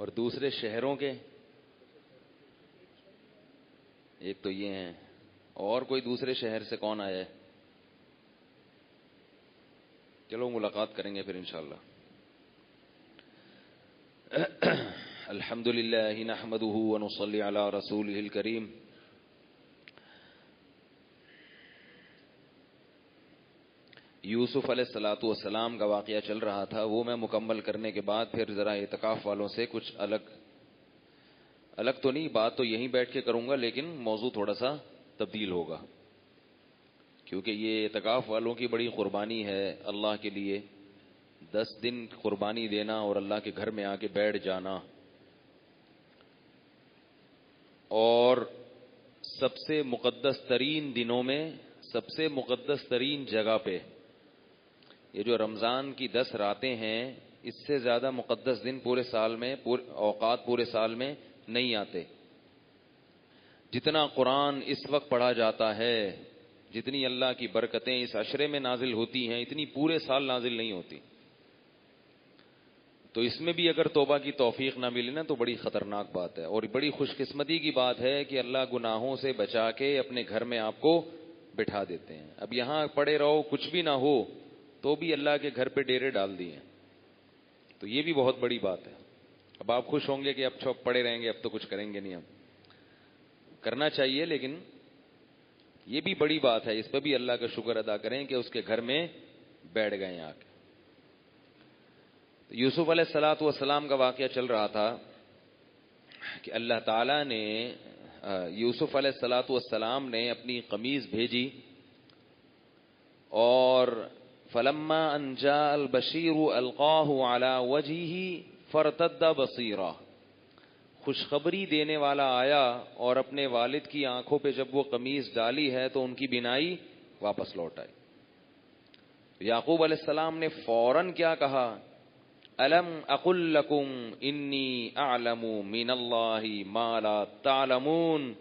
اور دوسرے شہروں کے ایک تو یہ ہیں، اور کوئی دوسرے شہر سے کون آیا ہے؟ چلو ملاقات کریں گے پھر انشاءاللہ۔ الحمد للہ نحمده ونصلی علی رسولہ الکریم۔ یوسف علیہ الصلوۃ والسلام کا واقعہ چل رہا تھا، وہ میں مکمل کرنے کے بعد پھر ذرا اعتکاف والوں سے کچھ الگ تو نہیں، بات تو یہیں بیٹھ کے کروں گا، لیکن موضوع تھوڑا سا تبدیل ہوگا، کیونکہ یہ اعتکاف والوں کی بڑی قربانی ہے اللہ کے لیے۔ 10 دن قربانی دینا اور اللہ کے گھر میں آ کے بیٹھ جانا، اور سب سے مقدس ترین دنوں میں سب سے مقدس ترین جگہ پہ، یہ جو رمضان کی 10 راتیں ہیں، اس سے زیادہ مقدس دن پورے سال میں، اوقات پورے سال میں نہیں آتے۔ جتنا قرآن اس وقت پڑھا جاتا ہے، جتنی اللہ کی برکتیں اس عشرے میں نازل ہوتی ہیں، اتنی پورے سال نازل نہیں ہوتی۔ تو اس میں بھی اگر توبہ کی توفیق نہ ملے نا تو بڑی خطرناک بات ہے، اور بڑی خوش قسمتی کی بات ہے کہ اللہ گناہوں سے بچا کے اپنے گھر میں آپ کو بٹھا دیتے ہیں۔ اب یہاں پڑے رہو کچھ بھی نہ ہو تو بھی اللہ کے گھر پہ ڈیرے ڈال دیے، تو یہ بھی بہت بڑی بات ہے۔ اب آپ خوش ہوں گے کہ اب چھپ پڑے رہیں گے، اب تو کچھ کریں گے نہیں، ہم کرنا چاہیے، لیکن یہ بھی بڑی بات ہے، اس پہ بھی اللہ کا شکر ادا کریں کہ اس کے گھر میں بیٹھ گئے آ کے۔ یوسف علیہ الصلوۃ والسلام کا واقعہ چل رہا تھا کہ اللہ تعالیٰ نے یوسف علیہ الصلوۃ والسلام نے اپنی قمیض بھیجی، اور فلما ان جاء البشیر القاہ علی وجہہ فارتد بصیرا، خوشخبری دینے والا آیا اور اپنے والد کی آنکھوں پہ جب وہ قمیض ڈالی ہے تو ان کی بینائی واپس لوٹ آئی۔ یعقوب علیہ السلام نے فوراً کیا کہا، الم اقل لکم انی اعلم من اللہ ما لا تعلمون،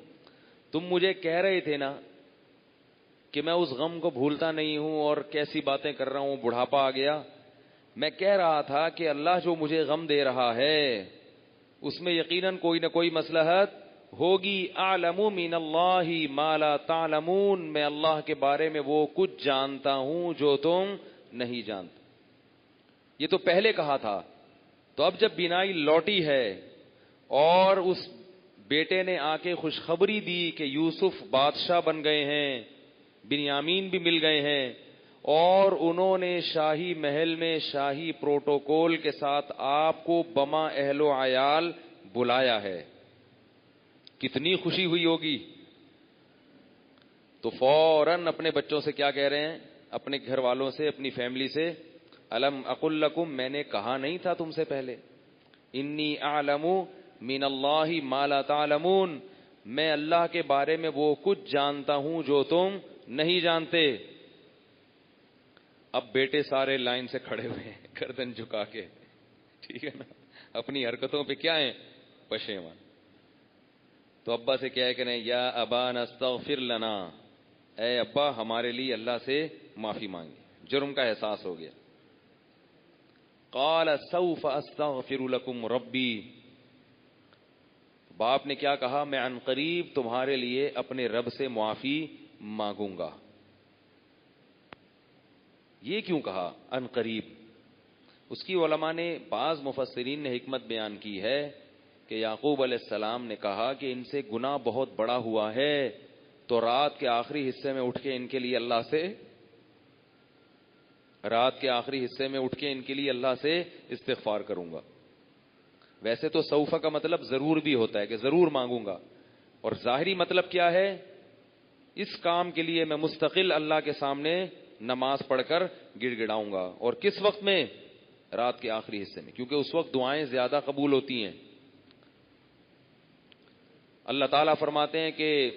تم مجھے کہہ رہے تھے نا کہ میں اس غم کو بھولتا نہیں ہوں، اور کیسی باتیں کر رہا ہوں، بڑھاپا آ گیا۔ میں کہہ رہا تھا کہ اللہ جو مجھے غم دے رہا ہے اس میں یقیناً کوئی نہ کوئی مصلحت ہوگی۔ اعلم من اللہ ما لا تعلمون، میں اللہ کے بارے میں وہ کچھ جانتا ہوں جو تم نہیں جانتے۔ یہ تو پہلے کہا تھا، تو اب جب بینائی لوٹی ہے اور اس بیٹے نے آ کے خوشخبری دی کہ یوسف بادشاہ بن گئے ہیں، بنیامین بھی مل گئے ہیں، اور انہوں نے شاہی محل میں شاہی پروٹوکول کے ساتھ آپ کو بما اہل و عیال بلایا ہے، کتنی خوشی ہوئی ہوگی۔ تو فوراً اپنے بچوں سے کیا کہہ رہے ہیں، اپنے گھر والوں سے، اپنی فیملی سے، الم اقل لکم، میں نے کہا نہیں تھا تم سے پہلے، انی اعلم من اللہ ما لا تعلمون، میں اللہ کے بارے میں وہ کچھ جانتا ہوں جو تم نہیں جانتے۔ اب بیٹے سارے لائن سے کھڑے ہوئے ہیں گردن جھکا کے، ٹھیک ہے نا، اپنی حرکتوں پہ کیا ہیں، پشیمان۔ تو ابا سے کیا ہے کہ نہیں، یا ابانا استغفر لنا، اے ابا ہمارے لیے اللہ سے معافی مانگی، جرم کا احساس ہو گیا۔ قال سوف استغفر لکم ربی، باپ نے کیا کہا، میں عن قریب تمہارے لیے اپنے رب سے معافی مانگوں گا۔ یہ کیوں کہا عن قریب؟ اس کی علماء نے، بعض مفسرین نے حکمت بیان کی ہے کہ یعقوب علیہ السلام نے کہا کہ ان سے گناہ بہت بڑا ہوا ہے، تو رات کے آخری حصے میں اٹھ کے ان کے لیے اللہ سے، رات کے آخری حصے میں اٹھ کے ان کے لیے اللہ سے استغفار کروں گا۔ ویسے تو سوفہ کا مطلب ضرور بھی ہوتا ہے کہ ضرور مانگوں گا، اور ظاہری مطلب کیا ہے، اس کام کے لیے میں مستقل اللہ کے سامنے نماز پڑھ کر گڑ گڑاؤں گا۔ اور کس وقت میں؟ رات کے آخری حصے میں، کیونکہ اس وقت دعائیں زیادہ قبول ہوتی ہیں۔ اللہ تعالیٰ فرماتے ہیں کہ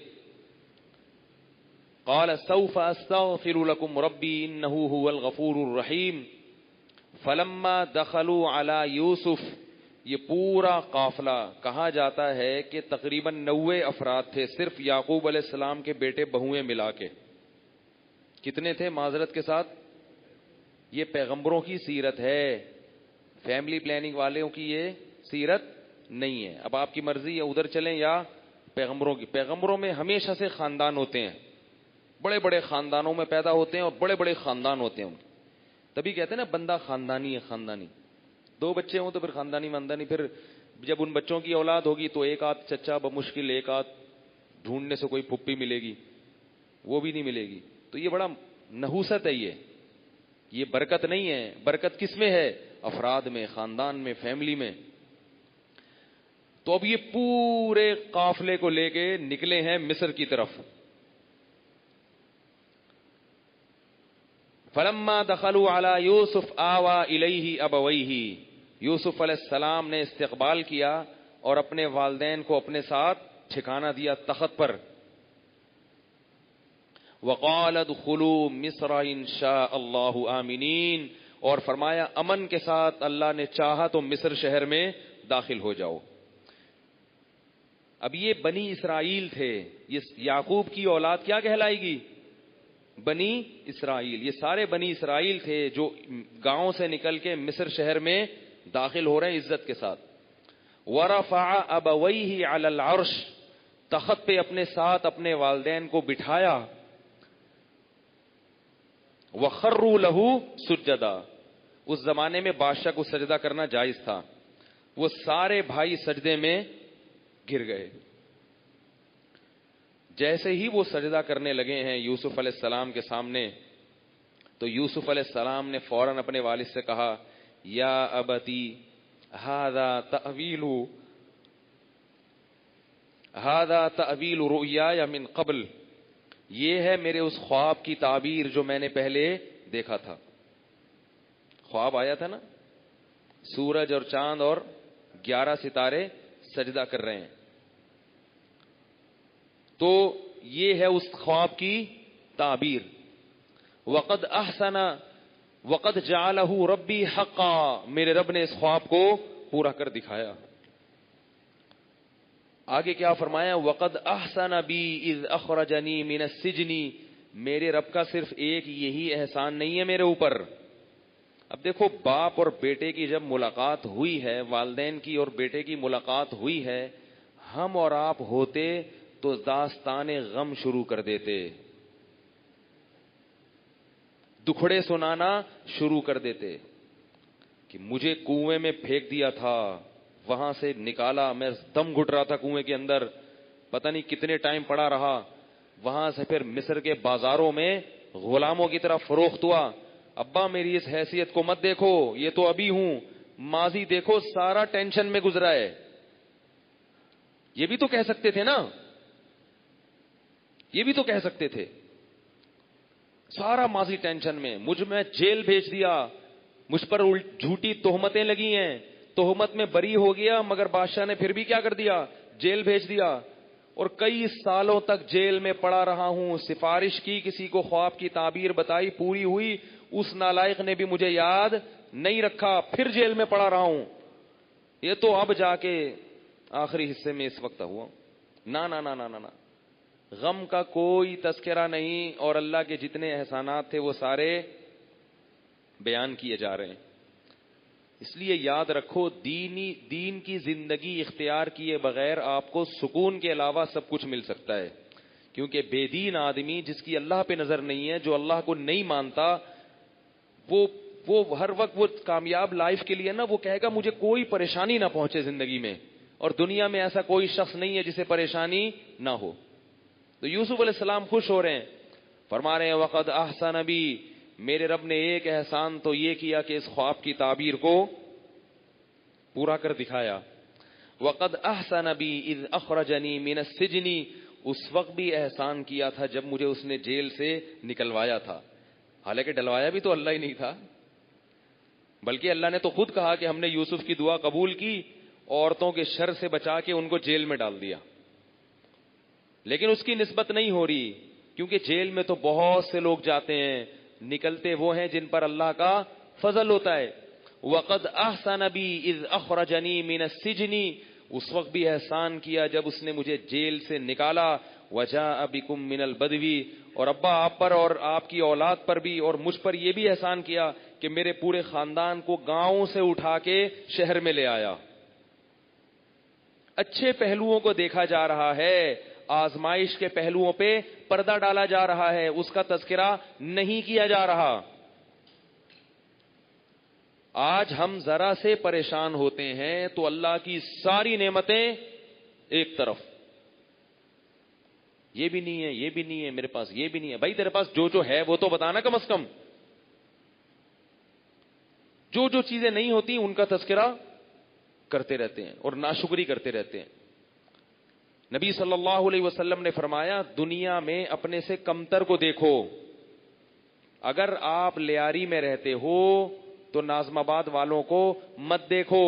قال سوف استغفر لكم ربی انه هو الغفور الرحیم فلما دخلوا على یوسف، یہ پورا قافلہ کہا جاتا ہے کہ تقریباً 90 افراد تھے، صرف یعقوب علیہ السلام کے بیٹے بہویں ملا کے۔ کتنے تھے معذرت کے ساتھ؟ یہ پیغمبروں کی سیرت ہے، فیملی پلاننگ والوں کی یہ سیرت نہیں ہے. اب آپ کی مرضی ہے ادھر چلیں یا پیغمبروں کی. پیغمبروں میں ہمیشہ سے خاندان ہوتے ہیں, بڑے بڑے خاندانوں میں پیدا ہوتے ہیں اور بڑے بڑے خاندان ہوتے ہیں. تبھی کہتے ہیں نا بندہ خاندانی ہے. خاندانی 2 بچے ہوں تو پھر خاندانی ماندانی. پھر جب ان بچوں کی اولاد ہوگی تو ایک آدھ چچا بمشکل, ایک آدھ ڈھونڈنے سے کوئی پھپھی ملے گی, وہ بھی نہیں ملے گی. تو یہ بڑا نحوست ہے. یہ برکت نہیں ہے. برکت کس میں ہے؟ افراد میں, خاندان میں, فیملی میں. تو اب یہ پورے قافلے کو لے کے نکلے ہیں مصر کی طرف. فلما دخلوا علی یوسف آوا الیہ ابویہ, یوسف علیہ السلام نے استقبال کیا اور اپنے والدین کو اپنے ساتھ ٹھکانہ دیا تخت پر. وقال ادخلوا مصر ان شاء اللہ آمنین, اور فرمایا امن کے ساتھ اللہ نے چاہا تو مصر شہر میں داخل ہو جاؤ. اب یہ بنی اسرائیل تھے. یہ یعقوب کی اولاد کیا کہلائے گی؟ بنی اسرائیل. یہ سارے بنی اسرائیل تھے جو گاؤں سے نکل کے مصر شہر میں داخل ہو رہے ہیں عزت کے ساتھ. ورفع ابویہ علی العرش, تخت پہ اپنے ساتھ اپنے والدین کو بٹھایا. وخروا لہ سجدا, اس زمانے میں بادشاہ کو سجدہ کرنا جائز تھا. وہ سارے بھائی سجدے میں گر گئے. جیسے ہی وہ سجدہ کرنے لگے ہیں یوسف علیہ السلام کے سامنے, تو یوسف علیہ السلام نے فوراً اپنے والد سے کہا یا ابتی ھذا تأویل رؤیایا من قبل, یہ ہے میرے اس خواب کی تعبیر جو میں نے پہلے دیکھا تھا. خواب آیا تھا نا, سورج اور چاند اور 11 ستارے سجدہ کر رہے ہیں. تو یہ ہے اس خواب کی تعبیر. وقد احسن وقد جعلہ ربی حقا, میرے رب نے اس خواب کو پورا کر دکھایا. آگے کیا فرمایا؟ وقد احسن بی اذ اخرجنی من السجن, میرے رب کا صرف ایک یہی احسان نہیں ہے میرے اوپر. اب دیکھو باپ اور بیٹے کی جب ملاقات ہوئی ہے, والدین کی اور بیٹے کی ملاقات ہوئی ہے, ہم اور آپ ہوتے تو داستان غم شروع کر دیتے, دکھڑے سنانا شروع کر دیتے کہ مجھے کنویں میں پھینک دیا تھا, وہاں سے نکالا, میں دم گھٹ رہا تھا کنویں کے اندر, پتہ نہیں کتنے ٹائم پڑا رہا, وہاں سے پھر مصر کے بازاروں میں غلاموں کی طرف فروخت ہوا. ابا میری اس حیثیت کو مت دیکھو, یہ تو ابھی ہوں, ماضی دیکھو سارا ٹینشن میں گزرا ہے. یہ بھی تو کہہ سکتے تھے نا, یہ بھی تو کہہ سکتے تھے. سارا ماضی ٹینشن میں, مجھ میں جیل بھیج دیا, مجھ پر جھوٹی تہمتیں لگی ہیں, تہمت میں بری ہو گیا, مگر بادشاہ نے پھر بھی کیا کر دیا؟ جیل بھیج دیا, اور کئی سالوں تک جیل میں پڑا رہا ہوں. سفارش کی, کسی کو خواب کی تعبیر بتائی, پوری ہوئی, اس نالائق نے بھی مجھے یاد نہیں رکھا, پھر جیل میں پڑا رہا ہوں. یہ تو اب جا کے آخری حصے میں اس وقت ہوا. نا نا نا نا نا, غم کا کوئی تذکرہ نہیں, اور اللہ کے جتنے احسانات تھے وہ سارے بیان کیے جا رہے ہیں. اس لیے یاد رکھو, دین کی زندگی اختیار کیے بغیر آپ کو سکون کے علاوہ سب کچھ مل سکتا ہے. کیونکہ بے دین آدمی جس کی اللہ پہ نظر نہیں ہے, جو اللہ کو نہیں مانتا, وہ ہر وقت وہ کامیاب لائف کے لیے نا وہ کہے گا مجھے کوئی پریشانی نہ پہنچے زندگی میں, اور دنیا میں ایسا کوئی شخص نہیں ہے جسے پریشانی نہ ہو. تو یوسف علیہ السلام خوش ہو رہے ہیں, فرما رہے ہیں وقد احسن بی, میرے رب نے ایک احسان تو یہ کیا کہ اس خواب کی تعبیر کو پورا کر دکھایا. وقد احسن بی اذ اخرجنی من السجن, اس وقت بھی احسان کیا تھا جب مجھے اس نے جیل سے نکلوایا تھا. حالانکہ ڈلوایا بھی تو اللہ ہی نہیں تھا, بلکہ اللہ نے تو خود کہا کہ ہم نے یوسف کی دعا قبول کی, عورتوں کے شر سے بچا کے ان کو جیل میں ڈال دیا. لیکن اس کی نسبت نہیں ہو رہی, کیونکہ جیل میں تو بہت سے لوگ جاتے ہیں, نکلتے وہ ہیں جن پر اللہ کا فضل ہوتا ہے. وقد احسن بی اذ اخرجنی من السجن, اس وقت بھی احسان کیا جب اس نے مجھے جیل سے نکالا. وجاء بکم من البدوی, اور ابا آپ پر اور آپ کی اولاد پر بھی اور مجھ پر یہ بھی احسان کیا کہ میرے پورے خاندان کو گاؤں سے اٹھا کے شہر میں لے آیا. اچھے پہلوؤں کو دیکھا جا رہا ہے، آزمائش کے پہلوؤں پہ پردہ ڈالا جا رہا ہے، اس کا تذکرہ نہیں کیا جا رہا۔ آج ہم ذرا سے پریشان ہوتے ہیں تو اللہ کی ساری نعمتیں ایک طرف، یہ بھی نہیں ہے، یہ بھی نہیں ہے میرے پاس، یہ بھی نہیں ہے۔ بھائی تیرے پاس جو ہے وہ تو بتانا کم از کم۔ جو چیزیں نہیں ہوتی ان کا تذکرہ کرتے رہتے ہیں اور ناشکری کرتے رہتے ہیں۔ نبی صلی اللہ علیہ وسلم نے فرمایا دنیا میں اپنے سے کمتر کو دیکھو، اگر آپ لیاری میں رہتے ہو تو ناظم آباد والوں کو مت دیکھو،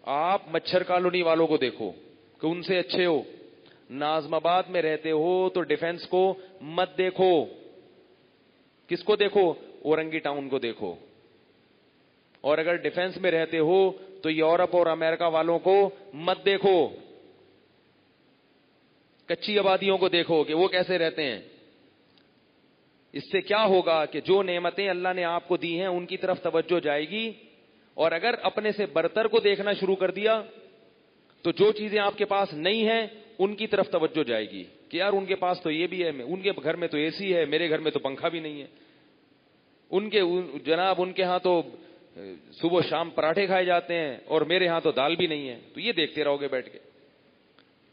آپ مچھر کالونی والوں کو دیکھو کہ ان سے اچھے ہو۔ ناظم آباد میں رہتے ہو تو ڈیفنس کو مت دیکھو، کس کو دیکھو؟ اورنگی ٹاؤن کو دیکھو۔ اور اگر ڈیفنس میں رہتے ہو تو یورپ اور امریکہ والوں کو مت دیکھو، کچی آبادیوں کو دیکھو کہ وہ کیسے رہتے ہیں۔ اس سے کیا ہوگا کہ جو نعمتیں اللہ نے آپ کو دی ہیں ان کی طرف توجہ جائے گی، اور اگر اپنے سے برتر کو دیکھنا شروع کر دیا تو جو چیزیں آپ کے پاس نہیں ہیں ان کی طرف توجہ جائے گی کہ یار ان کے پاس تو یہ بھی ہے، ان کے گھر میں تو اے سی ہے، میرے گھر میں تو پنکھا بھی نہیں ہے، ان کے ہاں تو صبح شام پراٹھے کھائے جاتے ہیں اور میرے ہاں تو دال بھی نہیں ہے۔ تو یہ دیکھتے رہو گے بیٹھ کے۔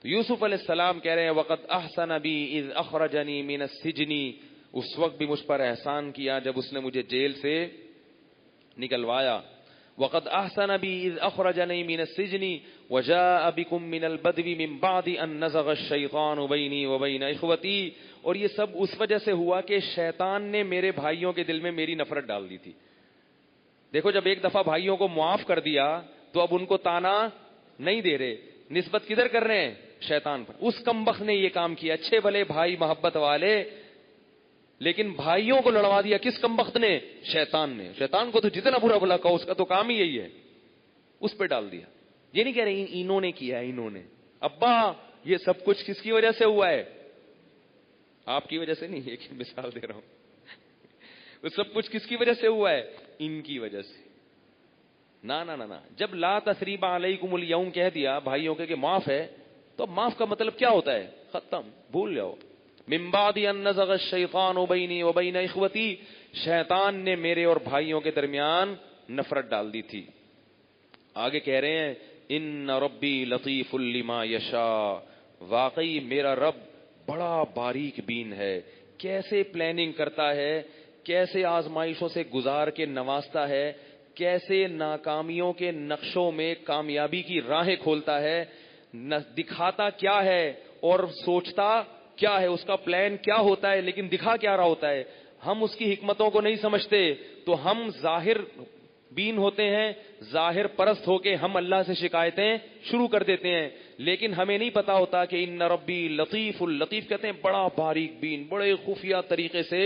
تو یوسف علیہ السلام کہہ رہے ہیں وقد احسن بی اذ اخرجنی من السجن، اس وقت بھی مجھ پر احسان کیا جب اس نے مجھے جیل سے نکلوایا۔ وقد احسن بی اذ اخرجنی من السجن وجاء بكم من البدو من بعد ان نزغ الشیطان بینی وبین اخوتی، اور یہ سب اس وجہ سے ہوا کہ شیطان نے میرے بھائیوں کے دل میں میری نفرت ڈال دی تھی۔ دیکھو جب ایک دفعہ بھائیوں کو معاف کر دیا تو اب ان کو تانا نہیں دے رہے، نسبت کدھر کر رہے ہیں؟ شیطان پر۔ اس کمبخت نے یہ کام کیا، اچھے بھلے بھائی محبت والے، لیکن بھائیوں کو لڑوا دیا کس کمبخت نے؟ شیطان نے۔ شیطان کو تو جتنا برا بھلا کہو اس کا تو کام ہی یہی ہے، اس پہ ڈال دیا۔ یہ نہیں کہہ رہے انہوں نے کیا، انہوں نے۔ ابا یہ سب کچھ کس کی وجہ سے ہوا ہے؟ آپ کی وجہ سے نہیں، ایک مثال دے رہا ہوں۔ وہ سب کچھ کس کی وجہ سے ہوا ہے؟ ان کی وجہ سے۔ نا نا نا نا، جب لا تثریب علیکم اليوم کہہ دیا بھائیوں کے کہ معاف ہے، تو اب معاف کا مطلب کیا ہوتا ہے؟ ختم، بھول جاؤ۔ من بعد ان نزغ الشیطان بینی وبین اخوتی، شیطان نے میرے اور بھائیوں کے درمیان نفرت ڈال دی تھی۔ آگے کہہ رہے ہیں ان ربی لطیف لما یشاء، واقعی میرا رب بڑا باریک بین ہے، کیسے پلاننگ کرتا ہے، کیسے آزمائشوں سے گزار کے نوازتا ہے، کیسے ناکامیوں کے نقشوں میں کامیابی کی راہیں کھولتا ہے، دکھاتا کیا ہے اور سوچتا کیا ہے، اس کا پلان کیا ہوتا ہے لیکن دکھا کیا رہا ہوتا ہے۔ ہم اس کی حکمتوں کو نہیں سمجھتے تو ہم ظاہر بین ہوتے ہیں، ظاہر پرست ہو کے ہم اللہ سے شکایتیں شروع کر دیتے ہیں، لیکن ہمیں نہیں پتا ہوتا کہ ان ربی لطیف، اللطیف کہتے ہیں بڑا باریک بین، بڑے خفیہ طریقے سے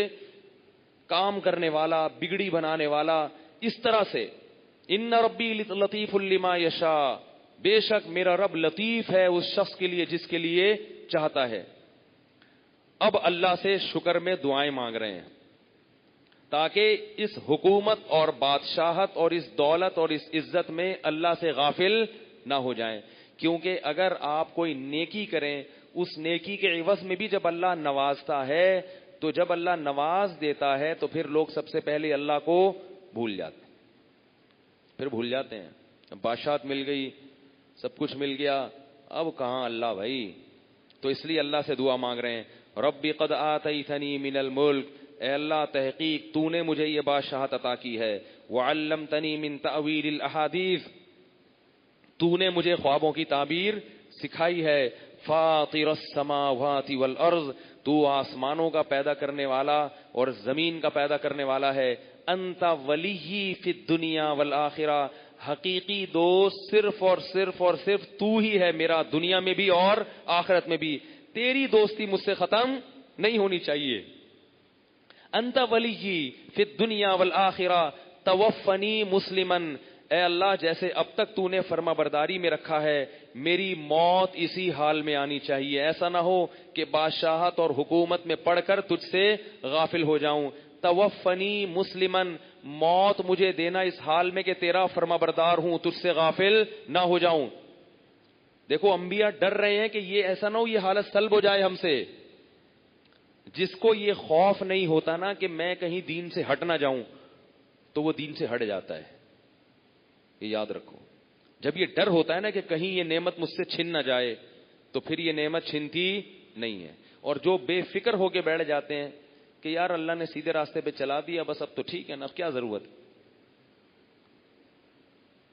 کام کرنے والا، بگڑی بنانے والا۔ اس طرح سے ان ربی لطیف لما یشاء، بے شک میرا رب لطیف ہے اس شخص کے لیے جس کے لیے چاہتا ہے۔ اب اللہ سے شکر میں دعائیں مانگ رہے ہیں تاکہ اس حکومت اور بادشاہت اور اس دولت اور اس عزت میں اللہ سے غافل نہ ہو جائیں، کیونکہ اگر آپ کوئی نیکی کریں اس نیکی کے عوض میں بھی جب اللہ نوازتا ہے تو جب اللہ نواز دیتا ہے تو پھر لوگ سب سے پہلے اللہ کو بھول جاتے ہیں، پھر بھول جاتے ہیں۔ بادشاہت مل گئی، سب کچھ مل گیا، اب کہاں اللہ بھائی؟ تو اس لیے اللہ سے دعا مانگ رہے ہیں ربی قد آتیتنی من الملک، اے اللہ تحقیق تو نے مجھے یہ بادشاہت عطا کی ہے، وعلمتنی من تأویل الاحادیث، تو نے مجھے خوابوں کی تعبیر سکھائی ہے، فاطر السماوات والارض، تو آسمانوں کا پیدا کرنے والا اور زمین کا پیدا کرنے والا ہے، انت ولی فی الدنیا والآخرہ، حقیقی دوست صرف اور صرف اور صرف تو ہی ہے میرا، دنیا میں بھی اور آخرت میں بھی، تیری دوستی مجھ سے ختم نہیں ہونی چاہیے۔ انت ولی فی الدنیا والآخرہ توفنی مسلمن، اے اللہ جیسے اب تک تو نے فرما برداری میں رکھا ہے میری موت اسی حال میں آنی چاہیے، ایسا نہ ہو کہ بادشاہت اور حکومت میں پڑھ کر تجھ سے غافل ہو جاؤں۔ توفنی مسلمن، موت مجھے دینا اس حال میں کہ تیرا فرما بردار ہوں، تجھ سے غافل نہ ہو جاؤں۔ دیکھو انبیاء ڈر رہے ہیں کہ یہ ایسا نہ ہو یہ حالت سلب ہو جائے ہم سے. جس کو یہ خوف نہیں ہوتا نا کہ میں کہیں دین سے ہٹ نہ جاؤں تو وہ دین سے ہٹ جاتا ہے. یہ یاد رکھو. جب یہ ڈر ہوتا ہے نا کہ کہیں یہ نعمت مجھ سے چھن نہ جائے تو پھر یہ نعمت چھنتی نہیں ہے. اور جو بے فکر ہو کے بیٹھ جاتے ہیں کہ یار اللہ نے سیدھے راستے پہ چلا دیا بس اب تو ٹھیک ہے نا اب کیا ضرورت,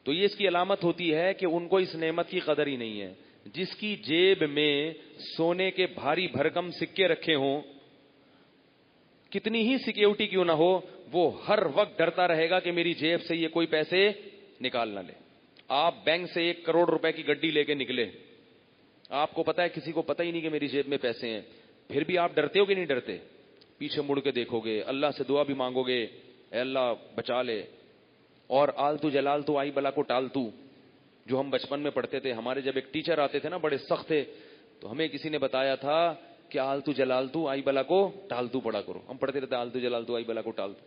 تو یہ اس کی علامت ہوتی ہے کہ ان کو اس نعمت کی قدر ہی نہیں ہے. جس کی جیب میں سونے کے بھاری بھرکم سکے رکھے ہوں, کتنی ہی سیکیورٹی کیوں نہ ہو, وہ ہر وقت ڈرتا رہے گا کہ میری جیب سے یہ کوئی پیسے نکال نہ لے. آپ بینک سے 1 کروڑ روپے کی گڈی لے کے نکلے, آپ کو پتا ہے کسی کو پتہ ہی نہیں کہ میری جیب میں پیسے ہیں, پھر بھی آپ ڈرتے ہو کہ نہیں ڈرتے؟ پیچھے مڑ کے دیکھو گے, اللہ سے دعا بھی مانگو گے, اے اللہ بچا لے. اور آلتو جلالتو آئی بلا کو ٹالتو جو ہم بچپن میں پڑھتے تھے, ہمارے جب ایک ٹیچر آتے تھے نا بڑے سخت تھے, تو ہمیں کسی نے بتایا تھا کہ آلتو جلالتو آئی بلا کو ٹالتو پڑھا کرو. ہم پڑھتے رہتے آلتو جلالتو آئی بلا کو ٹالتو.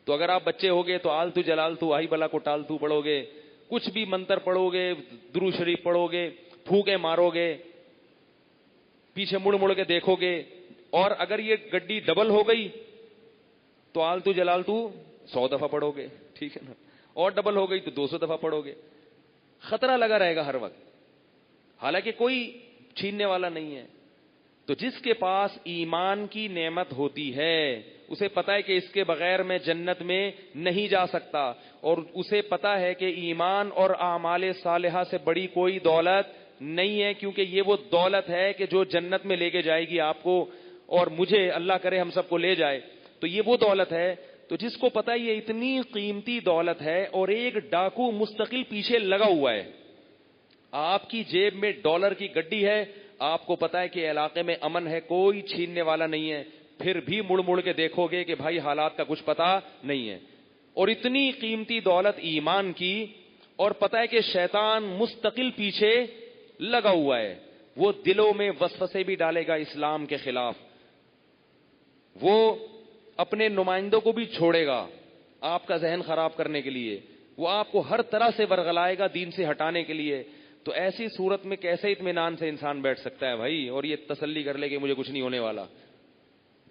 تو اگر آپ بچے ہوگے تو آلتو جلالتو آئی بلا کو ٹالتو پڑھو گے, کچھ بھی منتر پڑھو گے, درود شریف پڑھو گے, پھونکے مارو گے, پیچھے مڑ مڑ کے دیکھو گے. اور اگر یہ گڈی ڈبل ہو گئی تو آلتو جلالتو 100 دفعہ پڑھو گے, ٹھیک ہے نا, اور ڈبل ہو گئی تو 200 دفعہ پڑھو گے. خطرہ لگا رہے گا ہر وقت, حالانکہ کوئی چھیننے والا نہیں ہے. تو جس کے پاس ایمان کی نعمت ہوتی ہے اسے پتا ہے کہ اس کے بغیر میں جنت میں نہیں جا سکتا, اور اسے پتا ہے کہ ایمان اور اعمال صالحہ سے بڑی کوئی دولت نہیں ہے, کیونکہ یہ وہ دولت ہے کہ جو جنت میں لے کے جائے گی آپ کو اور مجھے, اللہ کرے ہم سب کو لے جائے. تو یہ وہ دولت ہے. تو جس کو پتا ہے یہ اتنی قیمتی دولت ہے اور ایک ڈاکو مستقل پیچھے لگا ہوا ہے, آپ کی جیب میں ڈالر کی گڈی ہے, آپ کو پتا ہے کہ علاقے میں امن ہے, کوئی چھیننے والا نہیں ہے, پھر بھی مڑ مڑ کے دیکھو گے کہ بھائی حالات کا کچھ پتا نہیں ہے. اور اتنی قیمتی دولت ایمان کی, اور پتا ہے کہ شیطان مستقل پیچھے لگا ہوا ہے, وہ دلوں میں وسوسے بھی ڈالے گا اسلام کے خلاف, وہ اپنے نمائندوں کو بھی چھوڑے گا آپ کا ذہن خراب کرنے کے لیے, وہ آپ کو ہر طرح سے ورغلائے گا دین سے ہٹانے کے لیے. تو ایسی صورت میں کیسے اطمینان سے انسان بیٹھ سکتا ہے بھائی, اور یہ تسلی کر لے کہ مجھے کچھ نہیں ہونے والا,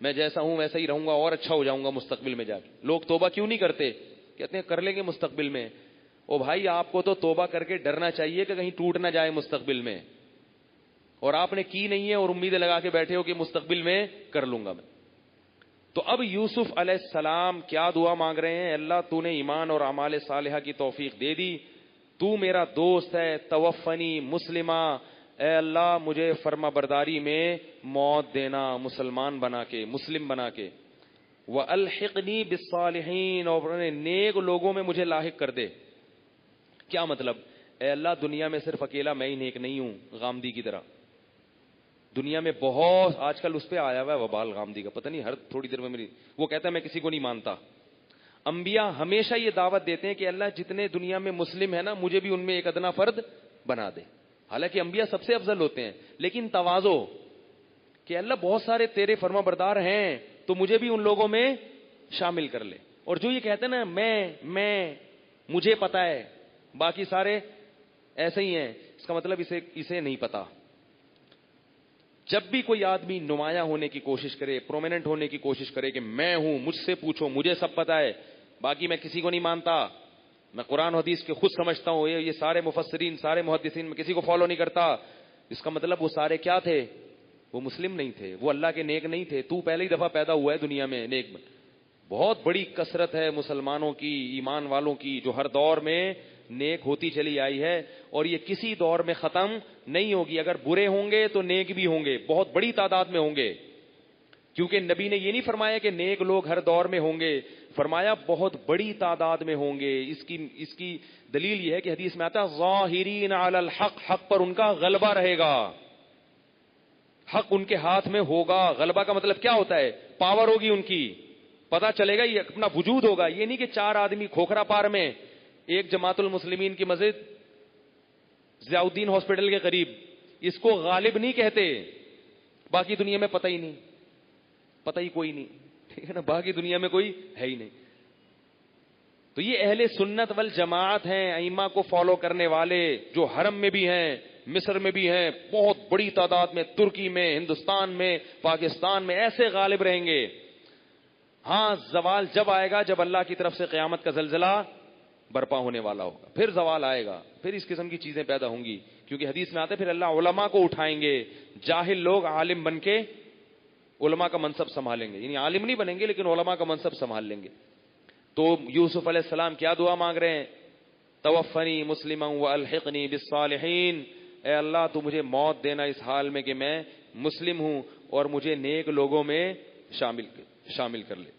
میں جیسا ہوں ویسا ہی رہوں گا اور اچھا ہو جاؤں گا مستقبل میں جا کے. لوگ توبہ کیوں نہیں کرتے؟ کہتے ہیں کر لیں گے مستقبل میں. او بھائی آپ کو تو توبہ کر کے ڈرنا چاہیے کہ کہیں ٹوٹ نہ جائے مستقبل میں, اور آپ نے کی نہیں ہے اور امیدیں لگا کے بیٹھے ہو کہ مستقبل میں کر لوں گا میں. تو اب یوسف علیہ السلام کیا دعا مانگ رہے ہیں؟ اللہ تو نے ایمان اور اعمال صالحہ کی توفیق دے دی, تو میرا دوست ہے, توفنی مسلمہ, اے اللہ مجھے فرما برداری میں موت دینا, مسلمان بنا کے, مسلم بنا کے. وَأَلْحِقْنِي بِالصَّالِحِينَ, اور نیک لوگوں میں مجھے لاحق کر دے. کیا مطلب؟ اے اللہ دنیا میں صرف اکیلا میں ہی نیک نہیں ہوں غامدی کی طرح, دنیا میں بہت, آج کل اس پہ آیا ہوا ہے وبال غامدی کا, پتہ نہیں ہر تھوڑی دیر میں میری, وہ کہتا ہے میں کسی کو نہیں مانتا. انبیاء ہمیشہ یہ دعوت دیتے ہیں کہ اللہ جتنے دنیا میں مسلم ہے نا مجھے بھی ان میں ایک ادنا فرد بنا دے. حالانکہ انبیاء سب سے افضل ہوتے ہیں, لیکن تواضع کہ اللہ بہت سارے تیرے فرما بردار ہیں تو مجھے بھی ان لوگوں میں شامل کر لے. اور جو یہ کہتے ہیں نا میں مجھے پتا ہے باقی سارے ایسے ہی ہیں, اس کا مطلب اسے نہیں پتا. جب بھی کوئی آدمی نمایاں ہونے کی کوشش کرے, پرومیننٹ ہونے کی کوشش کرے کہ میں ہوں, مجھ سے پوچھو, مجھے سب پتا ہے, باقی میں کسی کو نہیں مانتا, میں قرآن حدیث کے خود سمجھتا ہوں, یہ سارے مفسرین سارے محدثین میں کسی کو فالو نہیں کرتا, اس کا مطلب وہ سارے کیا تھے؟ وہ مسلم نہیں تھے, وہ اللہ کے نیک نہیں تھے. تو پہلی دفعہ پیدا ہوا ہے دنیا میں نیک میں. بہت بڑی کثرت ہے مسلمانوں کی, ایمان والوں کی, جو ہر دور میں نیک ہوتی چلی آئی ہے, اور یہ کسی دور میں ختم نہیں ہوگی. اگر برے ہوں گے تو نیک بھی ہوں گے, بہت بڑی تعداد میں ہوں گے, کیونکہ نبی نے یہ نہیں فرمایا کہ نیک لوگ ہر دور میں ہوں گے, فرمایا بہت بڑی تعداد میں ہوں گے. اس کی دلیل یہ ہے کہ حدیث میں آتا ہے ظاہرین علی الحق, حق پر ان کا غلبہ رہے گا, حق ان کے ہاتھ میں ہوگا. غلبہ کا مطلب کیا ہوتا ہے؟ پاور ہوگی ان کی, پتا چلے گا, یہ اپنا وجود ہوگا. یہ نہیں کہ 4 آدمی کھوکھرا پار میں ایک جماعت المسلمین کی مسجد ضیاء الدین ہاسپٹل کے قریب, اس کو غالب نہیں کہتے, باقی دنیا میں پتہ ہی نہیں, پتہ ہی کوئی نہیں, ٹھیک ہے نا, باقی دنیا میں کوئی ہے ہی نہیں. تو یہ اہل سنت والجماعت ہیں, ائمہ کو فالو کرنے والے, جو حرم میں بھی ہیں, مصر میں بھی ہیں بہت بڑی تعداد میں، ترکی میں، ہندوستان میں، پاکستان میں، ایسے غالب رہیں گے. ہاں زوال جب آئے گا جب اللہ کی طرف سے قیامت کا زلزلہ برپا ہونے والا ہوگا، پھر زوال آئے گا، پھر اس قسم کی چیزیں پیدا ہوں گی. کیونکہ حدیث میں آتے پھر اللہ علماء کو اٹھائیں گے، جاہل لوگ عالم بن کے علماء کا منصب سنبھالیں گے، یعنی عالم نہیں بنیں گے لیکن علماء کا منصب سنبھال لیں گے. تو یوسف علیہ السلام کیا دعا مانگ رہے ہیں؟ توفنی مسلما والحقنی بالصالحین، اے اللہ تو مجھے موت دینا اس حال میں کہ میں مسلم ہوں اور مجھے نیک لوگوں میں شامل کر لے.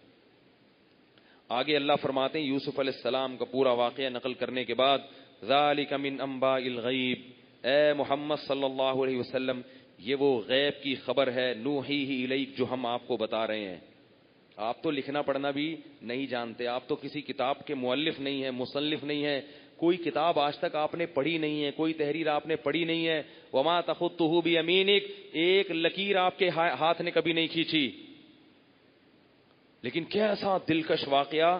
آگے اللہ فرماتے ہیں یوسف علیہ السلام کا پورا واقعہ نقل کرنے کے بعد، ذالک من انباء الغیب، اے محمد صلی اللہ علیہ وسلم یہ وہ غیب کی خبر ہے، نوحیہ الیک جو ہم آپ کو بتا رہے ہیں. آپ تو لکھنا پڑھنا بھی نہیں جانتے، آپ تو کسی کتاب کے مؤلف نہیں ہیں، مصنف نہیں ہیں، کوئی کتاب آج تک آپ نے پڑھی نہیں ہے، کوئی تحریر آپ نے پڑھی نہیں ہے. وما تخطہ بیمینک، ایک لکیر آپ کے ہاتھ نے کبھی نہیں کھینچی. لیکن کیسا دلکش واقعہ،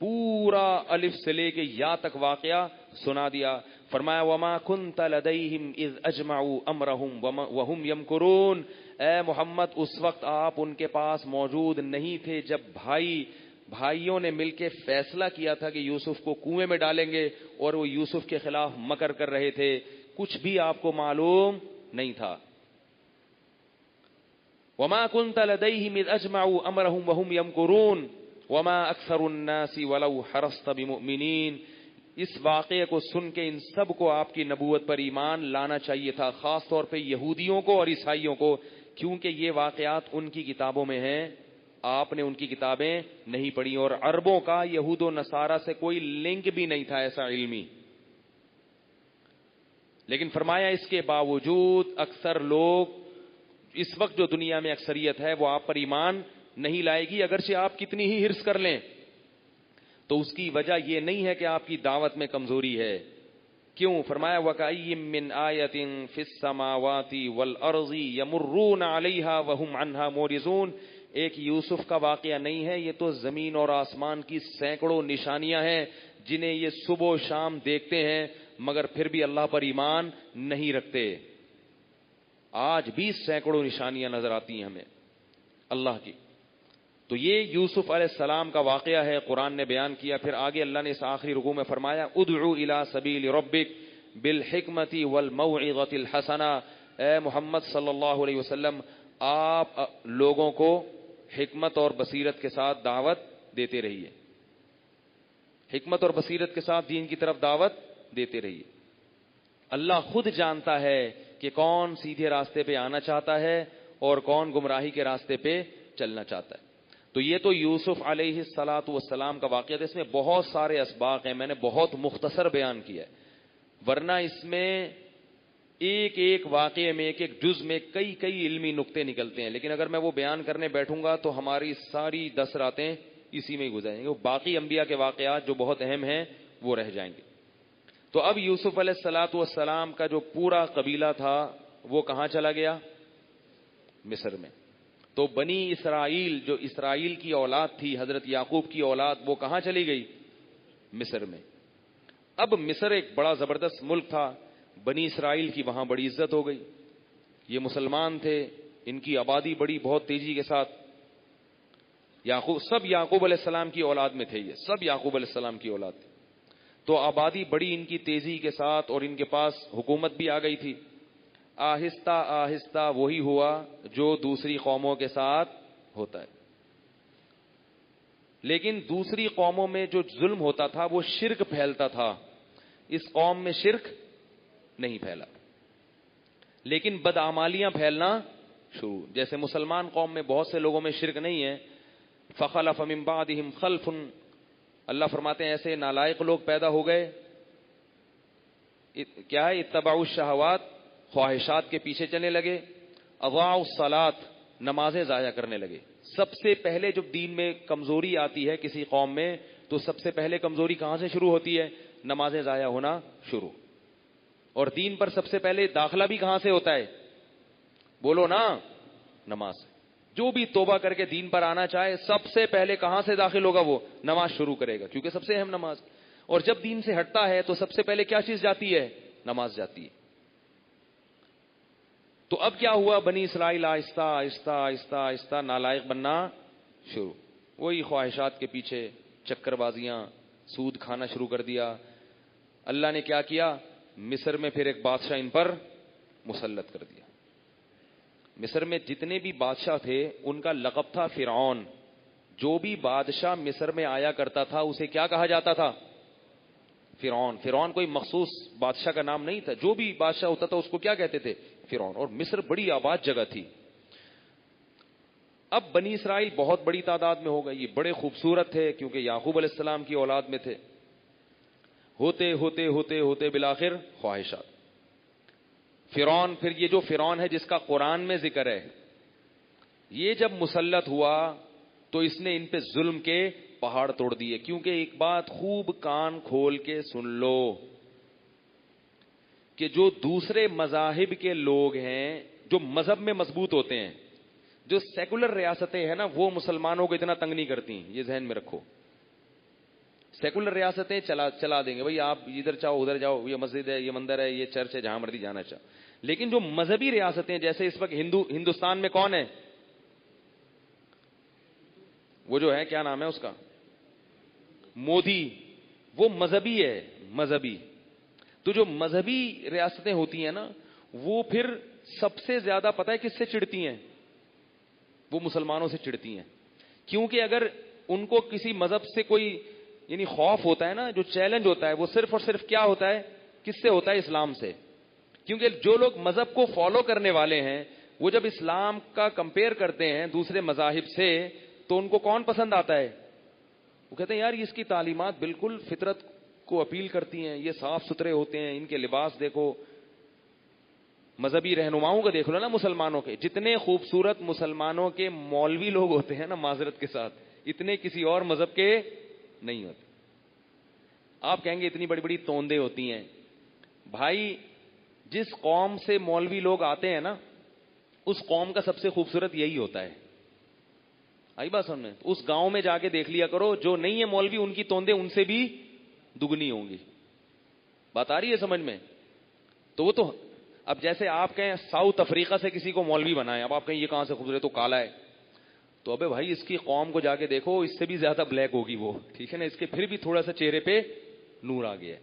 پورا الف سے لے کے یا تک واقعہ سنا دیا. فرمایا وما کنت لدیہم اذ اجمعوا امرہم وہم یمکرون، اے محمد اس وقت آپ ان کے پاس موجود نہیں تھے جب بھائیوں نے مل کے فیصلہ کیا تھا کہ یوسف کو کنویں میں ڈالیں گے اور وہ یوسف کے خلاف مکر کر رہے تھے، کچھ بھی آپ کو معلوم نہیں تھا. وما كنت لديهم اذ اجمعوا امرهم وهم يمكرون وما اکثر الناس ولو حرصت بمؤمنین. اس واقعے کو سن کے ان سب کو آپ کی نبوت پر ایمان لانا چاہیے تھا، خاص طور پہ یہودیوں کو اور عیسائیوں کو، کیونکہ یہ واقعات ان کی کتابوں میں ہیں، آپ نے ان کی کتابیں نہیں پڑھی، اور عربوں کا یہود و نصارہ سے کوئی لنک بھی نہیں تھا ایسا علمی. لیکن فرمایا اس کے باوجود اکثر لوگ، اس وقت جو دنیا میں اکثریت ہے وہ آپ پر ایمان نہیں لائے گی، اگرچہ آپ کتنی ہی حرص کر لیں. تو اس کی وجہ یہ نہیں ہے کہ آپ کی دعوت میں کمزوری ہے. کیوں؟ فرمایا وَكَأَيٍّ مِّنْ آيَةٍ فِي السَّمَاوَاتِ وَالْأَرْضِ يَمُرُّونَ عَلَيْهَا وَهُمْ عَنْهَا مُعْرِضُونَ. ایک یوسف کا واقعہ نہیں ہے، یہ تو زمین اور آسمان کی سینکڑوں نشانیاں ہیں جنہیں یہ صبح و شام دیکھتے ہیں مگر پھر بھی اللہ پر ایمان نہیں رکھتے. آج بھی سینکڑوں نشانیاں نظر آتی ہیں ہمیں اللہ کی. تو یہ یوسف علیہ السلام کا واقعہ ہے، قرآن نے بیان کیا. پھر آگے اللہ نے اس آخری رکوع میں فرمایا ادعو الی سبیل ربک بالحکمت والموعظۃ الحسنہ. اے محمد صلی اللہ علیہ وسلم آپ لوگوں کو حکمت اور بصیرت کے ساتھ دعوت دیتے رہیے، حکمت اور بصیرت کے ساتھ دین کی طرف دعوت دیتے رہیے. اللہ خود جانتا ہے کہ کون سیدھے راستے پہ آنا چاہتا ہے اور کون گمراہی کے راستے پہ چلنا چاہتا ہے. تو یہ تو یوسف علیہ الصلاۃ والسلام کا واقعہ تھا. اس میں بہت سارے اسباق ہیں، میں نے بہت مختصر بیان کیا ہے، ورنہ اس میں ایک ایک واقعے میں ایک ایک جز میں کئی علمی نقطے نکلتے ہیں. لیکن اگر میں وہ بیان کرنے بیٹھوں گا تو ہماری ساری 10 راتیں اسی میں ہی گزریں گے. باقی انبیاء کے واقعات جو بہت اہم ہیں وہ رہ جائیں گے. تو اب یوسف علیہ الصلاۃ والسلام کا جو پورا قبیلہ تھا وہ کہاں چلا گیا؟ مصر میں. تو بنی اسرائیل جو اسرائیل کی اولاد تھی، حضرت یعقوب کی اولاد، وہ کہاں چلی گئی؟ مصر میں. اب مصر ایک بڑا زبردست ملک تھا، بنی اسرائیل کی وہاں بڑی عزت ہو گئی. یہ مسلمان تھے، ان کی آبادی بڑی بہت تیزی کے ساتھ. سب یعقوب علیہ السلام کی اولاد میں تھے، یہ سب یعقوب علیہ السلام کی اولاد تھی. تو آبادی بڑی ان کی تیزی کے ساتھ، اور ان کے پاس حکومت بھی آ گئی تھی. آہستہ آہستہ وہی ہوا جو دوسری قوموں کے ساتھ ہوتا ہے. لیکن دوسری قوموں میں جو ظلم ہوتا تھا وہ شرک پھیلتا تھا. اس قوم میں شرک نہیں پھیلا، لیکن بدعمالیاں پھیلنا شروع. جیسے مسلمان قوم میں بہت سے لوگوں میں شرک نہیں ہے. فخلف من بعدہم خلف، اللہ فرماتے ہیں ایسے نالائق لوگ پیدا ہو گئے، کیا ہے؟ اتبعوا الشہوات، خواہشات کے پیچھے چلنے لگے. اضاعوا الصلاۃ، نمازیں ضائع کرنے لگے. سب سے پہلے جب دین میں کمزوری آتی ہے کسی قوم میں تو سب سے پہلے کمزوری کہاں سے شروع ہوتی ہے؟ نمازیں ضائع ہونا شروع. اور دین پر سب سے پہلے داخلہ بھی کہاں سے ہوتا ہے؟ بولو نا، نماز. جو بھی توبہ کر کے دین پر آنا چاہے سب سے پہلے کہاں سے داخل ہوگا؟ وہ نماز شروع کرے گا، کیونکہ سب سے اہم نماز. اور جب دین سے ہٹتا ہے تو سب سے پہلے کیا چیز جاتی ہے؟ نماز جاتی ہے. تو اب کیا ہوا؟ بنی اسرائیل آہستہ آہستہ آہستہ آہستہ نالائق بننا شروع، وہی خواہشات کے پیچھے چکر بازیاں، سود کھانا شروع کر دیا۔ اللہ نے کیا کیا؟ مصر میں پھر ایک بادشاہ ان پر مسلط کر دیا۔ مصر میں جتنے بھی بادشاہ تھے ان کا لقب تھا فرعون۔ جو بھی بادشاہ مصر میں آیا کرتا تھا اسے کیا کہا جاتا تھا؟ فرعون۔ فرعون کوئی مخصوص بادشاہ کا نام نہیں تھا، جو بھی بادشاہ ہوتا تھا اس کو کیا کہتے تھے؟ فرعون۔ اور مصر بڑی آباد جگہ تھی۔ اب بنی اسرائیل بہت بڑی تعداد میں ہو گئی، یہ بڑے خوبصورت تھے کیونکہ یعقوب علیہ السلام کی اولاد میں تھے۔ ہوتے ہوتے ہوتے ہوتے بالآخر خواہشات۔ فرعون، پھر یہ جو فرعون ہے جس کا قرآن میں ذکر ہے، یہ جب مسلط ہوا تو اس نے ان پہ ظلم کے پہاڑ توڑ دیے۔ کیونکہ ایک بات خوب کان کھول کے سن لو کہ جو دوسرے مذاہب کے لوگ ہیں، جو مذہب میں مضبوط ہوتے ہیں، جو سیکولر ریاستیں ہیں نا، وہ مسلمانوں کو اتنا تنگ نہیں کرتی، یہ ذہن میں رکھو۔ سیکولر ریاستیں چلا دیں گے، بھائی آپ ادھر چاہو ادھر جاؤ، یہ مسجد ہے، یہ مندر ہے، یہ چرچ ہے، جہاں مرضی جانا چاہو۔ لیکن جو مذہبی ریاستیں، جیسے اس وقت ہندوستان میں کون ہے؟ وہ جو ہے، کیا نام ہے اس کا؟ مودی۔ وہ مذہبی ہے، مذہبی۔ تو جو مذہبی ریاستیں ہوتی ہیں نا، وہ پھر سب سے زیادہ پتہ ہے کس سے چڑھتی ہیں؟ وہ مسلمانوں سے چڑھتی ہیں۔ کیونکہ اگر ان کو کسی مذہب سے کوئی یعنی خوف ہوتا ہے نا، جو چیلنج ہوتا ہے، وہ صرف اور صرف کیا ہوتا ہے؟ کس سے ہوتا ہے؟ اسلام سے۔ کیونکہ جو لوگ مذہب کو فالو کرنے والے ہیں، وہ جب اسلام کا کمپیئر کرتے ہیں دوسرے مذاہب سے، تو ان کو کون پسند آتا ہے؟ وہ کہتے ہیں یار اس کی تعلیمات بالکل فطرت کو اپیل کرتی ہیں، یہ صاف ستھرے ہوتے ہیں، ان کے لباس دیکھو۔ مذہبی رہنماؤں کو دیکھ لو نا، مسلمانوں کے جتنے خوبصورت مسلمانوں کے مولوی لوگ ہوتے ہیں نا، معذرت کے ساتھ، اتنے کسی اور مذہب کے نہیں ہوتے۔ آپ کہیں گے اتنی بڑی بڑی توندے ہوتی ہیں۔ بھائی جس قوم سے مولوی لوگ آتے ہیں نا، اس قوم کا سب سے خوبصورت یہی ہوتا ہے۔ آئی بات سمجھ میں؟ اس گاؤں میں جا کے دیکھ لیا کرو، جو نہیں ہے مولوی ان کی توندے ان سے بھی دگنی ہوں گی۔ بات آ رہی ہے سمجھ میں؟ تو وہ تو اب جیسے آپ کہیں ساؤتھ افریقہ سے کسی کو مولوی بنائے، اب آپ کہیں یہ کہاں سے خوبصورت؟ تو کالا ہے۔ تو ابے بھائی اس کی قوم کو جا کے دیکھو، اس سے بھی زیادہ بلیک ہوگی وہ، ٹھیک ہے نا؟ اس کے پھر بھی تھوڑا سا چہرے پہ نور آ گیا ہے۔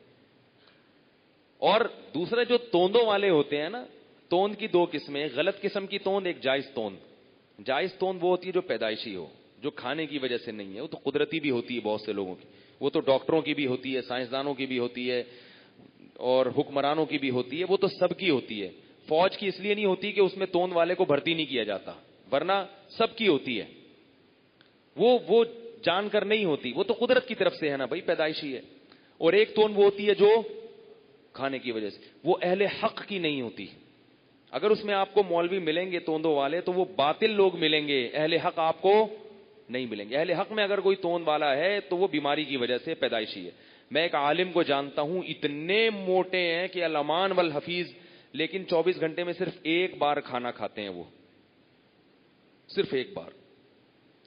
اور دوسرا جو توندوں والے ہوتے ہیں نا، توند کی دو قسمیں، غلط قسم کی توند، ایک جائز توند۔ جائز توند وہ ہوتی ہے جو پیدائشی ہو، جو کھانے کی وجہ سے نہیں ہے، وہ تو قدرتی بھی ہوتی ہے بہت سے لوگوں کی، وہ تو ڈاکٹروں کی بھی ہوتی ہے، سائنسدانوں کی بھی ہوتی ہے، اور حکمرانوں کی بھی ہوتی ہے، وہ تو سب کی ہوتی ہے۔ فوج کی اس لیے نہیں ہوتی کہ اس میں توند والے کو بھرتی نہیں کیا جاتا، ورنہ سب کی ہوتی ہے۔ وہ جان کر نہیں ہوتی، وہ تو قدرت کی طرف سے ہے نا بھائی، پیدائشی ہے۔ اور ایک توند وہ ہوتی ہے جو کھانے کی وجہ سے، وہ اہل حق کی نہیں ہوتی۔ اگر اس میں آپ کو مولوی ملیں گے توندوں والے، تو وہ باطل لوگ ملیں گے، اہل حق آپ کو نہیں ملیں گے۔ اہل حق میں اگر کوئی توند والا ہے تو وہ بیماری کی وجہ سے پیدائشی ہے۔ میں ایک عالم کو جانتا ہوں، اتنے موٹے ہیں کہ الامان والحفیظ، لیکن 24 گھنٹے میں صرف ایک بار کھانا کھاتے ہیں، وہ صرف ایک بار،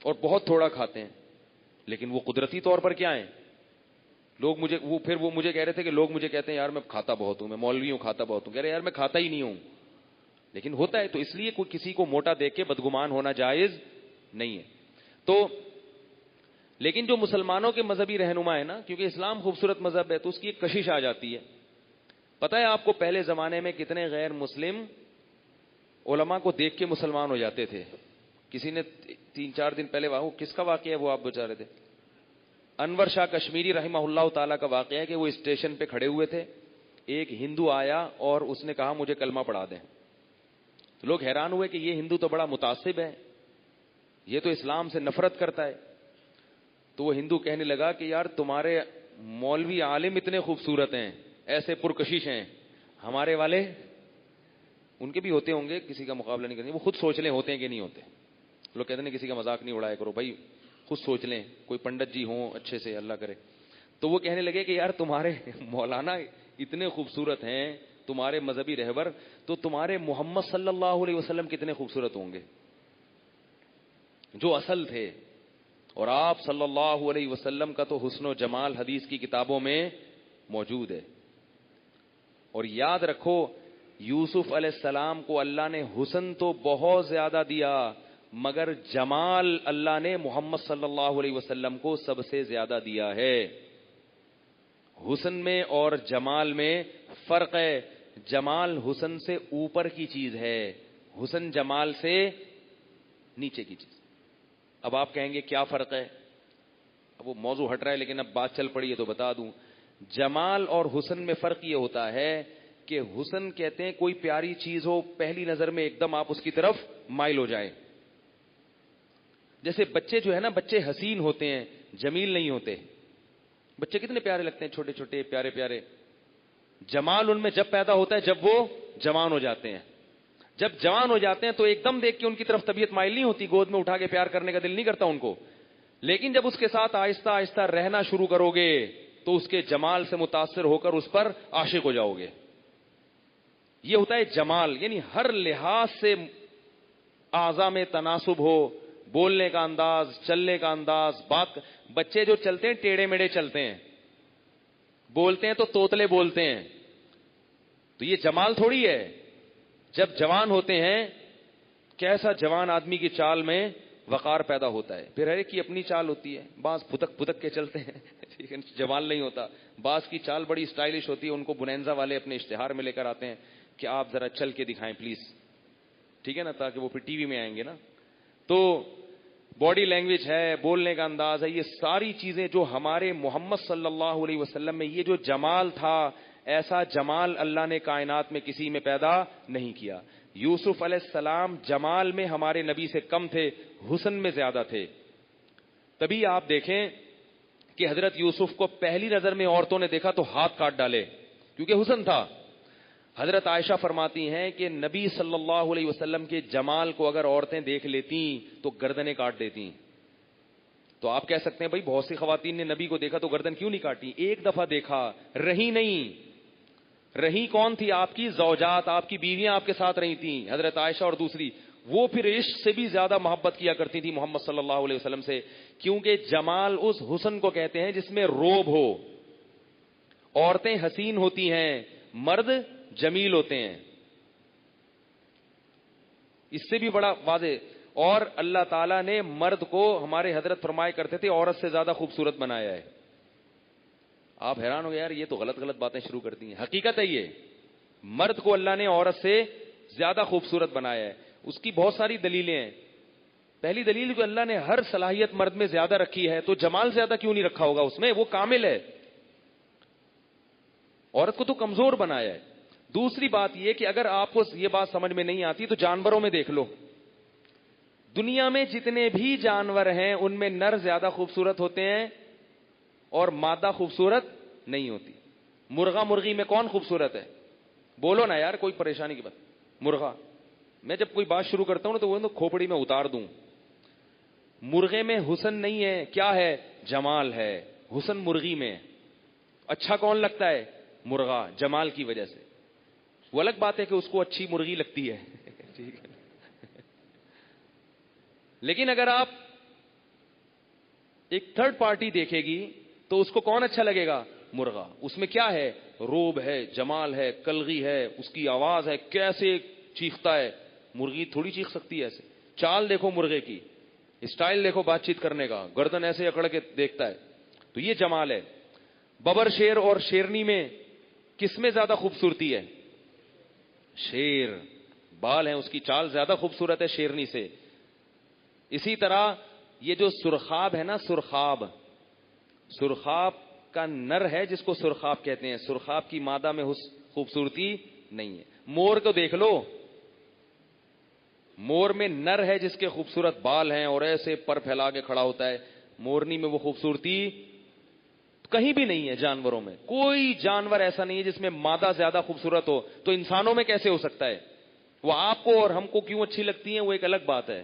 اور بہت تھوڑا کھاتے ہیں، لیکن وہ قدرتی طور پر کیا ہیں؟ لوگ مجھے کہہ رہے تھے کہ لوگ مجھے کہتے ہیں یار میں کھاتا بہت ہوں، میں مولوی ہوں کھاتا بہت ہوں، کہہ رہے یار میں کھاتا ہی نہیں ہوں، لیکن ہوتا ہے۔ تو اس لیے کوئی کسی کو موٹا دیکھ کے بدگمان ہونا جائز نہیں ہے۔ تو لیکن جو مسلمانوں کے مذہبی رہنما ہے نا، کیونکہ اسلام خوبصورت مذہب ہے، تو اس کی ایک کشش آ جاتی ہے۔ پتہ ہے آپ کو پہلے زمانے میں کتنے غیر مسلم علماء کو دیکھ کے مسلمان ہو جاتے تھے؟ کسی نے 3-4 دن پہلے وہ کس کا واقعہ ہے، وہ آپ بتا رہے تھے، انور شاہ کشمیری رحمہ اللہ تعالیٰ کا واقعہ ہے کہ وہ اسٹیشن پہ کھڑے ہوئے تھے، ایک ہندو آیا اور اس نے کہا مجھے کلمہ پڑھا دیں۔ تو لوگ حیران ہوئے کہ یہ ہندو تو بڑا متعصب ہے، یہ تو اسلام سے نفرت کرتا ہے۔ تو وہ ہندو کہنے لگا کہ یار تمہارے مولوی عالم اتنے خوبصورت ہیں، ایسے پرکشش ہیں، ہمارے والے ان کے بھی ہوتے ہوں گے، کسی کا مقابلہ نہیں کریں، وہ خود سوچ لیں ہوتے ہیں کہ نہیں ہوتے۔ لوگ کہتے ہیں کسی کا مذاق نہیں اڑایا کرو بھائی، خود سوچ لیں، کوئی پنڈت جی ہوں اچھے سے، اللہ کرے۔ تو وہ کہنے لگے کہ یار تمہارے مولانا اتنے خوبصورت ہیں، تمہارے مذہبی رہبر، تو تمہارے محمد صلی اللہ علیہ وسلم کتنے خوبصورت ہوں گے جو اصل تھے۔ اور آپ صلی اللہ علیہ وسلم کا تو حسن و جمال حدیث کی کتابوں میں موجود ہے۔ اور یاد رکھو یوسف علیہ السلام کو اللہ نے حسن تو بہت زیادہ دیا، مگر جمال اللہ نے محمد صلی اللہ علیہ وسلم کو سب سے زیادہ دیا ہے۔ حسن میں اور جمال میں فرق ہے۔ جمال حسن سے اوپر کی چیز ہے، حسن جمال سے نیچے کی چیز۔ اب آپ کہیں گے کیا فرق ہے؟ اب وہ موضوع ہٹ رہا ہے لیکن اب بات چل پڑی ہے تو بتا دوں۔ جمال اور حسن میں فرق یہ ہوتا ہے کہ حسن کہتے ہیں کوئی پیاری چیز ہو، پہلی نظر میں ایک دم آپ اس کی طرف مائل ہو جائیں۔ جیسے بچے جو ہے نا، بچے حسین ہوتے ہیں، جمیل نہیں ہوتے۔ بچے کتنے پیارے لگتے ہیں، چھوٹے چھوٹے پیارے پیارے۔ جمال ان میں جب پیدا ہوتا ہے جب وہ جوان ہو جاتے ہیں۔ جب جوان ہو جاتے ہیں تو ایک دم دیکھ کے ان کی طرف طبیعت مائل نہیں ہوتی، گود میں اٹھا کے پیار کرنے کا دل نہیں کرتا ان کو۔ لیکن جب اس کے ساتھ آہستہ آہستہ رہنا شروع کرو گے تو اس کے جمال سے متاثر ہو کر اس پر عاشق ہو جاؤ گے۔ یہ ہوتا ہے جمال، یعنی ہر لحاظ سے اعضاء میں تناسب ہو، بولنے کا انداز، چلنے کا انداز، بات۔ بچے جو چلتے ہیں ٹیڑھے میڑے چلتے ہیں، بولتے ہیں تو توتلے بولتے ہیں، تو یہ جمال تھوڑی ہے۔ جب جوان ہوتے ہیں، کیسا جوان آدمی کی چال میں وقار پیدا ہوتا ہے۔ پھر ہر ایک کی اپنی چال ہوتی ہے، بعض پھدک پھدک کے چلتے ہیں ٹھیک ہے، جمال نہیں ہوتا۔ بعض کی چال بڑی سٹائلش ہوتی ہے، ان کو بنینزا والے اپنے اشتہار میں لے کر آتے ہیں کہ آپ ذرا چل کے دکھائیں پلیز، ٹھیک ہے نا، تاکہ وہ پھر ٹی وی میں آئیں گے نا۔ تو باڈی لینگویج ہے، بولنے کا انداز ہے، یہ ساری چیزیں جو ہمارے محمد صلی اللہ علیہ وسلم میں یہ جو جمال تھا، ایسا جمال اللہ نے کائنات میں کسی میں پیدا نہیں کیا۔ یوسف علیہ السلام جمال میں ہمارے نبی سے کم تھے، حسن میں زیادہ تھے۔ تبھی آپ دیکھیں کہ حضرت یوسف کو پہلی نظر میں عورتوں نے دیکھا تو ہاتھ کاٹ ڈالے، کیونکہ حسن تھا۔ حضرت عائشہ فرماتی ہیں کہ نبی صلی اللہ علیہ وسلم کے جمال کو اگر عورتیں دیکھ لیتی تو گردنیں کاٹ دیتی۔ تو آپ کہہ سکتے ہیں بھائی بہت سی خواتین نے نبی کو دیکھا تو گردن کیوں نہیں کاٹی؟ ایک دفعہ دیکھا، رہی نہیں۔ رہی کون تھی؟ آپ کی زوجات، آپ کی بیویاں آپ کے ساتھ رہی تھیں، حضرت عائشہ اور دوسری۔ وہ پھر عشق سے بھی زیادہ محبت کیا کرتی تھی محمد صلی اللہ علیہ وسلم سے، کیونکہ جمال اس حسن کو کہتے ہیں جس میں روب ہو۔ عورتیں حسین ہوتی ہیں، مرد جمیل ہوتے ہیں، اس سے بھی بڑا واضح۔ اور اللہ تعالیٰ نے مرد کو، ہمارے حضرت فرمایا کرتے تھے، عورت سے زیادہ خوبصورت بنایا ہے۔ آپ حیران ہو گئے یار یہ تو غلط غلط باتیں شروع کر دی ہیں، حقیقت ہے یہ، مرد کو اللہ نے عورت سے زیادہ خوبصورت بنایا ہے۔ اس کی بہت ساری دلیلیں ہیں۔ پہلی دلیل جو اللہ نے ہر صلاحیت مرد میں زیادہ رکھی ہے، تو جمال زیادہ کیوں نہیں رکھا ہوگا اس میں؟ وہ کامل ہے، عورت کو تو کمزور بنایا ہے۔ دوسری بات یہ کہ اگر آپ کو یہ بات سمجھ میں نہیں آتی تو جانوروں میں دیکھ لو، دنیا میں جتنے بھی جانور ہیں ان میں نر زیادہ خوبصورت ہوتے ہیں اور مادہ خوبصورت نہیں ہوتی۔ مرغا مرغی میں کون خوبصورت ہے؟ بولو نا یار، کوئی پریشانی کی بات۔ مرغا، میں جب کوئی بات شروع کرتا ہوں نا تو وہ کھوپڑی میں اتار دوں۔ مرغے میں حسن نہیں ہے، کیا ہے؟ جمال ہے۔ حسن مرغی میں اچھا کون لگتا ہے؟ مرغا، جمال کی وجہ سے۔ وہ الگ بات ہے کہ اس کو اچھی مرغی لگتی ہے ٹھیک ہے، لیکن اگر آپ ایک تھرڈ پارٹی دیکھے گی تو اس کو کون اچھا لگے گا؟ مرغا۔ اس میں کیا ہے؟ روب ہے، جمال ہے، کلغی ہے، اس کی آواز ہے، کیسے چیختا ہے۔ مرغی تھوڑی چیخ سکتی ہے ایسے۔ چال دیکھو مرغے کی، اسٹائل دیکھو بات چیت کرنے کا، گردن ایسے اکڑ کے دیکھتا ہے، تو یہ جمال ہے۔ ببر شیر اور شیرنی میں کس میں زیادہ خوبصورتی ہے؟ شیر، بال ہیں، اس کی چال زیادہ خوبصورت ہے شیرنی سے۔ اسی طرح یہ جو سرخاب ہے نا، سرخاب، سرخاب کا نر ہے جس کو سرخاب کہتے ہیں، سرخاب کی مادہ میں خوبصورتی نہیں ہے۔ مور کو دیکھ لو، مور میں نر ہے جس کے خوبصورت بال ہیں اور ایسے پر پھیلا کے کھڑا ہوتا ہے، مورنی میں وہ خوبصورتی کہیں بھی نہیں ہے۔ جانوروں میں کوئی جانور ایسا نہیں ہے جس میں مادہ زیادہ خوبصورت ہو، تو انسانوں میں کیسے ہو سکتا ہے؟ وہ آپ کو اور ہم کو کیوں اچھی لگتی ہیں وہ ایک الگ بات ہے،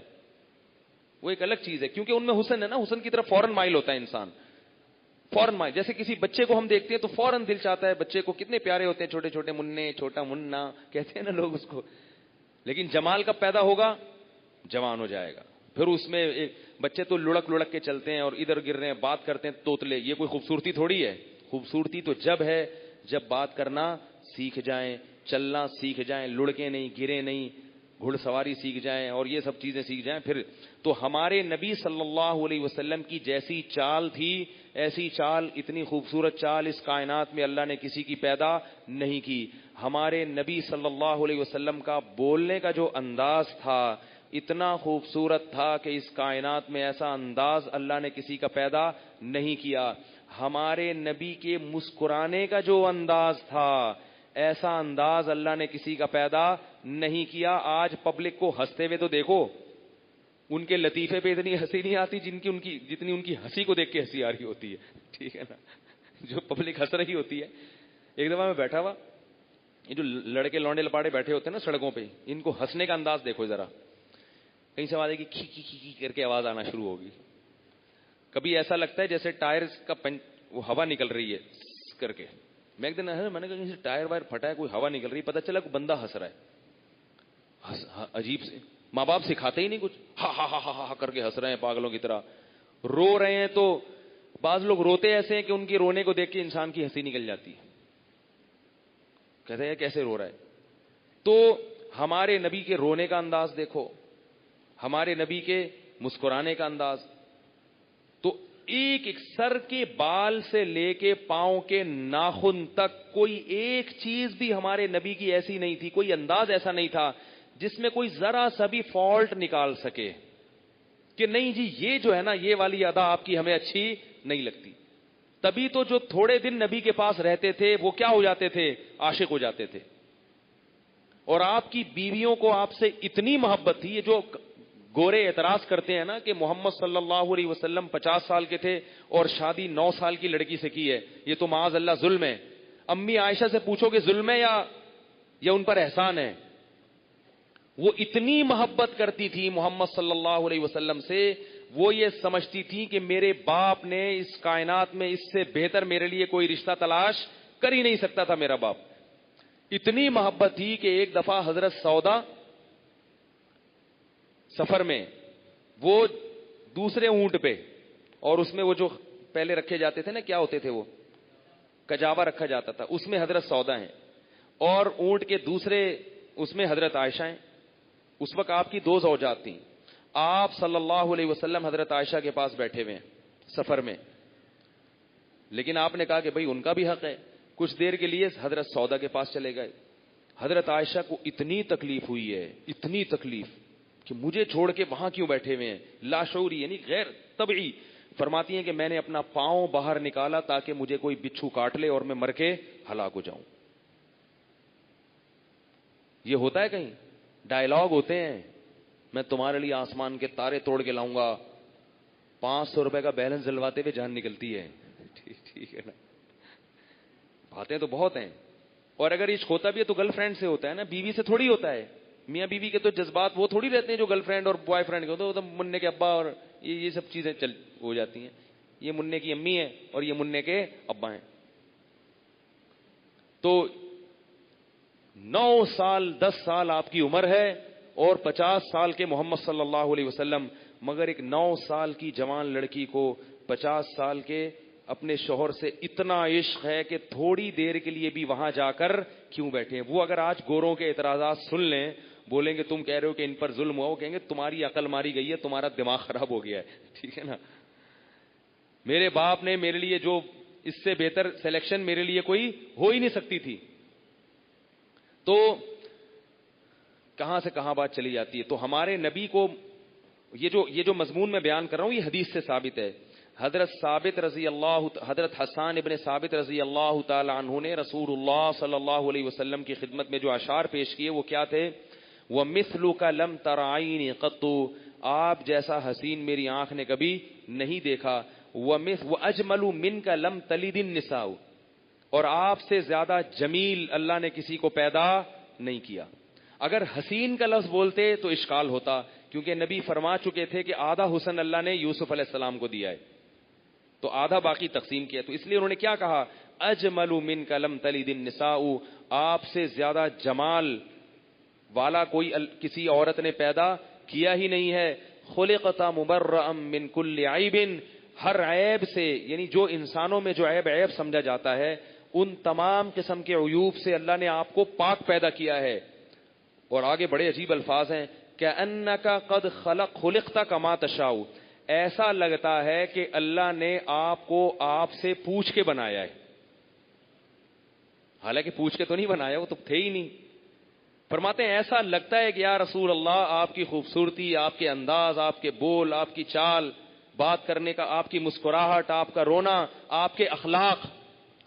وہ ایک الگ چیز ہے، کیونکہ ان میں حسن ہے نا، حسن کی طرف فوراً مائل ہوتا ہے انسان، فوراً مائل۔ جیسے کسی بچے کو ہم دیکھتے ہیں تو فوراً دل چاہتا ہے، بچے کو کتنے پیارے ہوتے ہیں، چھوٹے چھوٹے مننے، چھوٹا منا کہتے ہیں نا لوگ اس کو، لیکن جمال کب پیدا ہوگا؟ جوان ہو جائے گا۔ پھر اس میں بچے تو لڑک لڑک کے چلتے ہیں اور ادھر گر رہے ہیں، بات کرتے ہیں توتلے، یہ کوئی خوبصورتی تھوڑی ہے۔ خوبصورتی تو جب ہے جب بات کرنا سیکھ جائیں، چلنا سیکھ جائیں, لڑکے نہیں, گرے نہیں, گھڑ سواری سیکھ جائیں اور یہ سب چیزیں سیکھ جائیں پھر. تو ہمارے نبی صلی اللہ علیہ وسلم کی جیسی چال تھی, ایسی چال, اتنی خوبصورت چال اس کائنات میں اللہ نے کسی کی پیدا نہیں کی. ہمارے نبی صلی اللہ علیہ وسلم کا بولنے کا جو انداز تھا اتنا خوبصورت تھا کہ اس کائنات میں ایسا انداز اللہ نے کسی کا پیدا نہیں کیا. ہمارے نبی کے مسکرانے کا جو انداز تھا ایسا انداز اللہ نے کسی کا پیدا نہیں کیا. آج پبلک کو ہنستے ہوئے تو دیکھو, ان کے لطیفے پہ اتنی ہنسی نہیں آتی جتنی ان کی ہنسی کو دیکھ کے ہنسی آ رہی ہوتی ہے. ٹھیک ہے نا, جو پبلک ہنس رہی ہوتی ہے. ایک دفعہ میں بیٹھا ہوا, یہ جو لڑکے لونڈے لپاڑے بیٹھے ہوتے ہیں نا سڑکوں پہ, ان کو ہنسنے کا انداز دیکھو ذرا. کہیں سے آواز آئے گی کھی کھی کھی کر کے آواز آنا شروع ہوگی. کبھی ایسا لگتا ہے جیسے ٹائر کا وہ ہوا نکل رہی ہے کر کے. میں ایک دن میں نے کہا ٹائر وائر پھٹا ہے, کوئی ہوا نکل رہی ہے, پتہ چلا کوئی بندہ ہنس رہا ہے عجیب سے. ماں باپ سکھاتے ہی نہیں کچھ, ہا ہا ہا ہا ہا کر کے ہنس رہے ہیں پاگلوں کی طرح. رو رہے ہیں تو بعض لوگ روتے ایسے ہیں کہ ان کے رونے کو دیکھ کے انسان کی ہنسی نکل جاتی ہے. کہتے ہیں کیسے رو رہا ہے. تو ہمارے نبی کے رونے کا انداز دیکھو, ہمارے نبی کے مسکرانے کا انداز. تو ایک ایک سر کے بال سے لے کے پاؤں کے ناخن تک کوئی ایک چیز بھی ہمارے نبی کی ایسی نہیں تھی, کوئی انداز ایسا نہیں تھا جس میں کوئی ذرا سا بھی فالٹ نکال سکے کہ نہیں جی یہ جو ہے نا یہ والی ادا آپ کی ہمیں اچھی نہیں لگتی. تبھی تو جو تھوڑے دن نبی کے پاس رہتے تھے وہ کیا ہو جاتے تھے, عاشق ہو جاتے تھے. اور آپ کی بیویوں کو آپ سے اتنی محبت تھی. یہ جو گورے اعتراض کرتے ہیں نا کہ محمد صلی اللہ علیہ وسلم 50 سال کے تھے اور شادی 9 سال کی لڑکی سے کی ہے, یہ تو معاذ اللہ ظلم ہے. امی عائشہ سے پوچھو کہ ظلم ہے یا ان پر احسان ہے. وہ اتنی محبت کرتی تھی محمد صلی اللہ علیہ وسلم سے, وہ یہ سمجھتی تھی کہ میرے باپ نے اس کائنات میں اس سے بہتر میرے لیے کوئی رشتہ تلاش کر ہی نہیں سکتا تھا میرا باپ. اتنی محبت تھی کہ ایک دفعہ حضرت سودا سفر میں, وہ دوسرے اونٹ پہ, اور اس میں وہ جو پہلے رکھے جاتے تھے نا, کیا ہوتے تھے, وہ کجاوا رکھا جاتا تھا, اس میں حضرت سودا ہیں, اور اونٹ کے دوسرے اس میں حضرت عائشہ ہیں. اس وقت آپ کی 2 زوجات تھیں. آپ صلی اللہ علیہ وسلم حضرت عائشہ کے پاس بیٹھے ہوئے ہیں سفر میں, لیکن آپ نے کہا کہ بھئی ان کا بھی حق ہے. کچھ دیر کے لیے حضرت سودا کے پاس چلے گئے. حضرت عائشہ کو اتنی تکلیف ہوئی ہے, اتنی تکلیف کہ مجھے چھوڑ کے وہاں کیوں بیٹھے ہوئے ہیں, لاشعوری یعنی غیر طبعی. فرماتی ہیں کہ میں نے اپنا پاؤں باہر نکالا تاکہ مجھے کوئی بچھو کاٹ لے اور میں مر کے ہلاک ہو جاؤں. یہ ہوتا ہے کہیں, ڈائلاگ ہوتے ہیں, میں تمہارے لیے آسمان کے تارے توڑ کے لاؤں گا, 500 روپے کا بیلنس جلواتے ہوئے جان نکلتی ہے. ٹھیک ہے نا, باتیں تو بہت ہیں. اور اگر عشق ہوتا بھی ہے تو گرل فرینڈ سے ہوتا ہے نا, بیوی سے تھوڑی ہوتا ہے. میاں بیوی کے تو جذبات وہ تھوڑی رہتے ہیں جو گرل فرینڈ اور بوائے فرینڈ کے ہوتے ہیں. وہ تو منع کے ابا اور یہ سب چیزیں ہو جاتی ہیں. یہ منع کی امی ہے اور یہ منع کے ابا ہیں. تو 9 سال 10 سال آپ کی عمر ہے اور 50 سال کے محمد صلی اللہ علیہ وسلم, مگر ایک 9 سال کی جوان لڑکی کو 50 سال کے اپنے شوہر سے اتنا عشق ہے کہ تھوڑی دیر کے لیے بھی وہاں جا کر کیوں بیٹھے. وہ اگر آج گوروں کے اعتراضات سن لیں, بولیں گے تم کہہ رہے ہو کہ ان پر ظلم ہوا, وہ کہیں گے تمہاری عقل ماری گئی ہے, تمہارا دماغ خراب ہو گیا ہے. ٹھیک ہے نا, میرے باپ نے میرے لیے جو اس سے بہتر سلیکشن میرے لیے کوئی ہو ہی نہیں سکتی تھی. تو کہاں سے کہاں بات چلی جاتی ہے. تو ہمارے نبی کو یہ جو مضمون میں بیان کر رہا ہوں یہ حدیث سے ثابت ہے. حضرت حسان ابن ثابت رضی اللہ تعالی عنہ نے رسول اللہ صلی اللہ علیہ وسلم کی خدمت میں جو اشعار پیش کیے وہ کیا تھے, وَمِثْلُكَ لَمْ تَرَ عَيْنِي قَطُّ, آپ جیسا حسین میری آنکھ نے کبھی نہیں دیکھا. وَأَجْمَلُ مِنْكَ لَمْ تَلِدِ النِّسَاءُ, اور آپ سے زیادہ جمیل اللہ نے کسی کو پیدا نہیں کیا. اگر حسین کا لفظ بولتے تو اشکال ہوتا, کیونکہ نبی فرما چکے تھے کہ آدھا حسن اللہ نے یوسف علیہ السلام کو دیا ہے, تو آدھا باقی تقسیم کیا. تو اس لیے انہوں نے کیا کہا, اجمل منک لم تلد النساء, آپ سے زیادہ جمال والا کوئی کسی عورت نے پیدا کیا ہی نہیں ہے. خلقت مبرأ من کل عیب, ہر عیب سے, یعنی جو انسانوں میں جو عیب سمجھا جاتا ہے ان تمام قسم کے عیوب سے اللہ نے آپ کو پاک پیدا کیا ہے. اور آگے بڑے عجیب الفاظ ہیں کہ انکا قد خلقت کما تشاء, ایسا لگتا ہے کہ اللہ نے آپ کو آپ سے پوچھ کے بنایا ہے. حالانکہ پوچھ کے تو نہیں بنایا, وہ تو تھے ہی نہیں. فرماتے ہیں ایسا لگتا ہے کہ یا رسول اللہ آپ کی خوبصورتی, آپ کے انداز, آپ کے بول, آپ کی چال بات کرنے کا, آپ کی مسکراہٹ, آپ کا رونا, آپ کے اخلاق.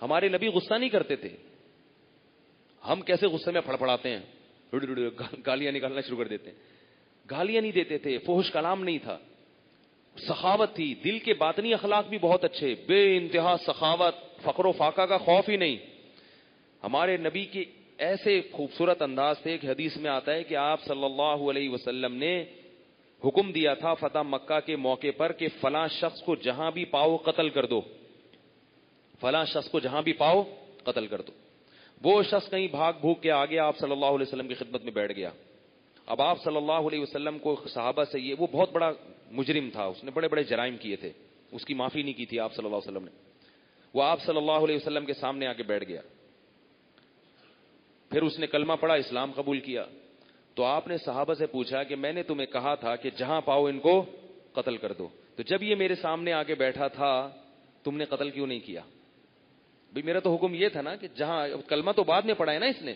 ہمارے نبی غصہ نہیں کرتے تھے. ہم کیسے غصے میں پھڑپڑاتے ہیں, گالیاں نکالنا شروع کر دیتے ہیں. گالیاں نہیں دیتے تھے, فحش کلام نہیں تھا, سخاوت تھی, دل کے باطنی اخلاق بھی بہت اچھے, بے انتہا سخاوت, فقر و فاقہ کا خوف ہی نہیں. ہمارے نبی کے ایسے خوبصورت انداز تھے کہ حدیث میں آتا ہے کہ آپ صلی اللہ علیہ وسلم نے حکم دیا تھا فتح مکہ کے موقع پر کہ فلاں شخص کو جہاں بھی پاؤ قتل کر دو, فلاں شخص کو جہاں بھی پاؤ قتل کر دو. وہ شخص کہیں بھاگ بھوگ کے آگے آپ صلی اللہ علیہ وسلم کی خدمت میں بیٹھ گیا. اب آپ صلی اللہ علیہ وسلم کو صحابہ سے, یہ وہ بہت بڑا مجرم تھا, اس نے بڑے بڑے جرائم کیے تھے, اس کی معافی نہیں کی تھی آپ صلی اللہ علیہ وسلم نے. وہ آپ صلی اللہ علیہ وسلم کے سامنے آ کے بیٹھ گیا. پھر اس نے کلمہ پڑھا, اسلام قبول کیا. تو آپ نے صحابہ سے پوچھا کہ میں نے تمہیں کہا تھا کہ جہاں پاؤ ان کو قتل کر دو, تو جب یہ میرے سامنے آ کے بیٹھا تھا تم نے قتل کیوں نہیں کیا؟ بھئی میرا تو حکم یہ تھا نا کہ جہاں, کلمہ تو بعد میں پڑھا ہے نا اس نے.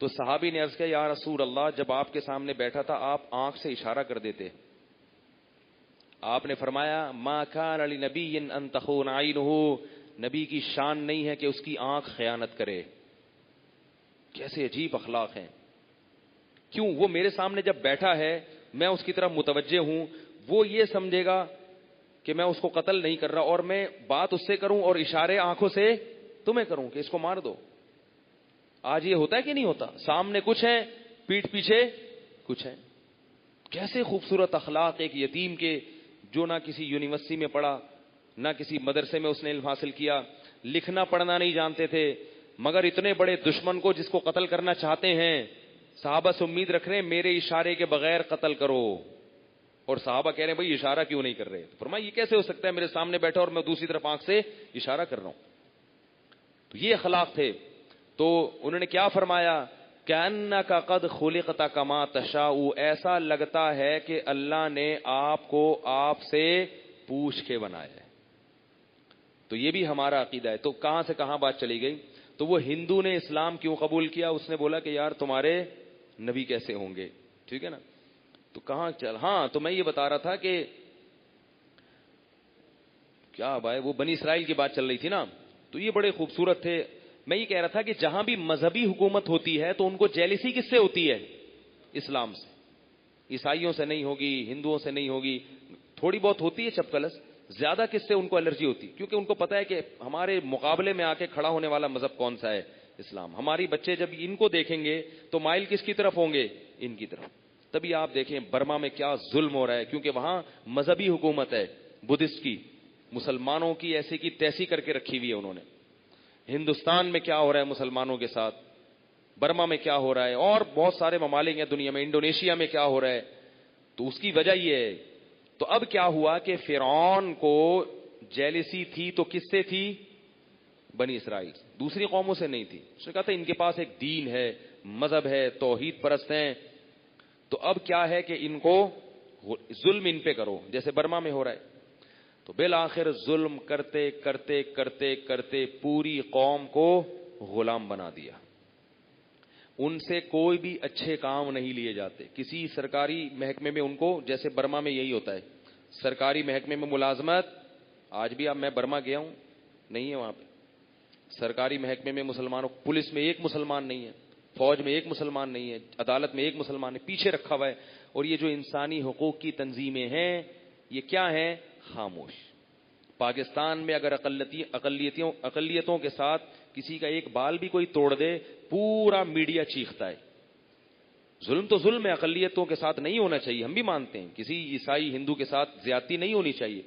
تو صحابی نے عرض کیا یا رسول اللہ, جب آپ کے سامنے بیٹھا تھا آپ آنکھ سے اشارہ کر دیتے. آپ نے فرمایا ما کان لنبی ان تخون عینہ, نبی کی شان نہیں ہے کہ اس کی آنکھ خیانت کرے. کیسے عجیب اخلاق ہیں. کیوں؟ وہ میرے سامنے جب بیٹھا ہے میں اس کی طرف متوجہ ہوں, وہ یہ سمجھے گا کہ میں اس کو قتل نہیں کر رہا, اور میں بات اس سے کروں اور اشارے آنکھوں سے تمہیں کروں کہ اس کو مار دو. آج یہ ہوتا ہے کہ نہیں ہوتا؟ سامنے کچھ ہے, پیٹھ پیچھے کچھ ہے. کیسے خوبصورت اخلاق ایک یتیم کے, جو نہ کسی یونیورسٹی میں پڑھا نہ کسی مدرسے میں اس نے علم حاصل کیا, لکھنا پڑھنا نہیں جانتے تھے, مگر اتنے بڑے دشمن کو جس کو قتل کرنا چاہتے ہیں صحابہ سے امید رکھ رہے ہیں میرے اشارے کے بغیر قتل کرو. اور صحابہ کہہ رہے ہیں بھائی اشارہ کیوں نہیں کر رہے؟ فرمایا یہ کیسے ہو سکتا ہے, میرے سامنے بیٹھا اور میں دوسری طرف آنکھ سے اشارہ کر رہا ہوں. تو یہ اخلاق تھے. تو انہوں نے کیا فرمایا کأنک قد خلقت کما تشاء, ایسا لگتا ہے کہ اللہ نے آپ کو آپ سے پوچھ کے بنایا ہے. تو یہ بھی ہمارا عقیدہ ہے. تو کہاں سے کہاں بات چلی گئی؟ تو وہ ہندو نے اسلام کیوں قبول کیا؟ اس نے بولا کہ یار تمہارے نبی کیسے ہوں گے, ٹھیک ہے نا. تو کہاں چل, ہاں تو میں یہ بتا رہا تھا کہ کیا بھائی وہ بنی اسرائیل کی بات چل رہی تھی نا, تو یہ بڑے خوبصورت تھے. میں یہ کہہ رہا تھا کہ جہاں بھی مذہبی حکومت ہوتی ہے تو ان کو جیلسی کس سے ہوتی ہے؟ اسلام سے. عیسائیوں سے نہیں ہوگی, ہندوؤں سے نہیں ہوگی, تھوڑی بہت ہوتی ہے چپکلس, زیادہ کس سے ان کو الرجی ہوتی؟ کیونکہ ان کو پتا ہے کہ ہمارے مقابلے میں آ کے کھڑا ہونے والا مذہب کون سا ہے؟ اسلام. ہماری بچے جب ان کو دیکھیں گے تو مائل کس کی طرف ہوں گے؟ ان کی طرف. تبھی آپ دیکھیں برما میں کیا ظلم ہو رہا ہے, کیونکہ وہاں مذہبی حکومت ہے بدھسٹ کی, مسلمانوں کی ایسی کی تیسی کر کے رکھی ہوئی ہے انہوں نے. ہندوستان میں کیا ہو رہا ہے مسلمانوں کے ساتھ, برما میں کیا ہو رہا ہے, اور بہت سارے ممالک ہیں دنیا میں, انڈونیشیا میں کیا ہو رہا ہے. تو اس کی وجہ یہ ہے. تو اب کیا ہوا کہ فرعون کو جیلسی تھی تو کس سے تھی؟ بنی اسرائیل, دوسری قوموں سے نہیں تھی. اس نے کہا تھا ان کے پاس ایک دین ہے, مذہب ہے, توحید پرست ہیں. تو اب کیا ہے کہ ان کو ظلم ان پہ کرو, جیسے برما میں ہو رہا ہے. تو بالآخر ظلم کرتے کرتے کرتے کرتے پوری قوم کو غلام بنا دیا. ان سے کوئی بھی اچھے کام نہیں لیے جاتے. کسی سرکاری محکمے میں ان کو, جیسے برما میں یہی ہوتا ہے, سرکاری محکمے میں ملازمت, آج بھی اب میں برما گیا ہوں, نہیں ہے وہاں پہ سرکاری محکمے میں مسلمانوں, پولیس میں ایک مسلمان نہیں ہے, فوج میں ایک مسلمان نہیں ہے, عدالت میں ایک مسلمان ہے, پیچھے رکھا ہوا ہے. اور یہ جو انسانی حقوق کی تنظیمیں ہیں یہ کیا ہیں؟ خاموش. پاکستان میں اگر اقلیتوں کے ساتھ کسی کا ایک بال بھی کوئی توڑ دے پورا میڈیا چیختا ہے. ظلم تو ظلم ہے, اقلیتوں کے ساتھ نہیں ہونا چاہیے, ہم بھی مانتے ہیں کسی عیسائی ہندو کے ساتھ زیادتی نہیں ہونی چاہیے.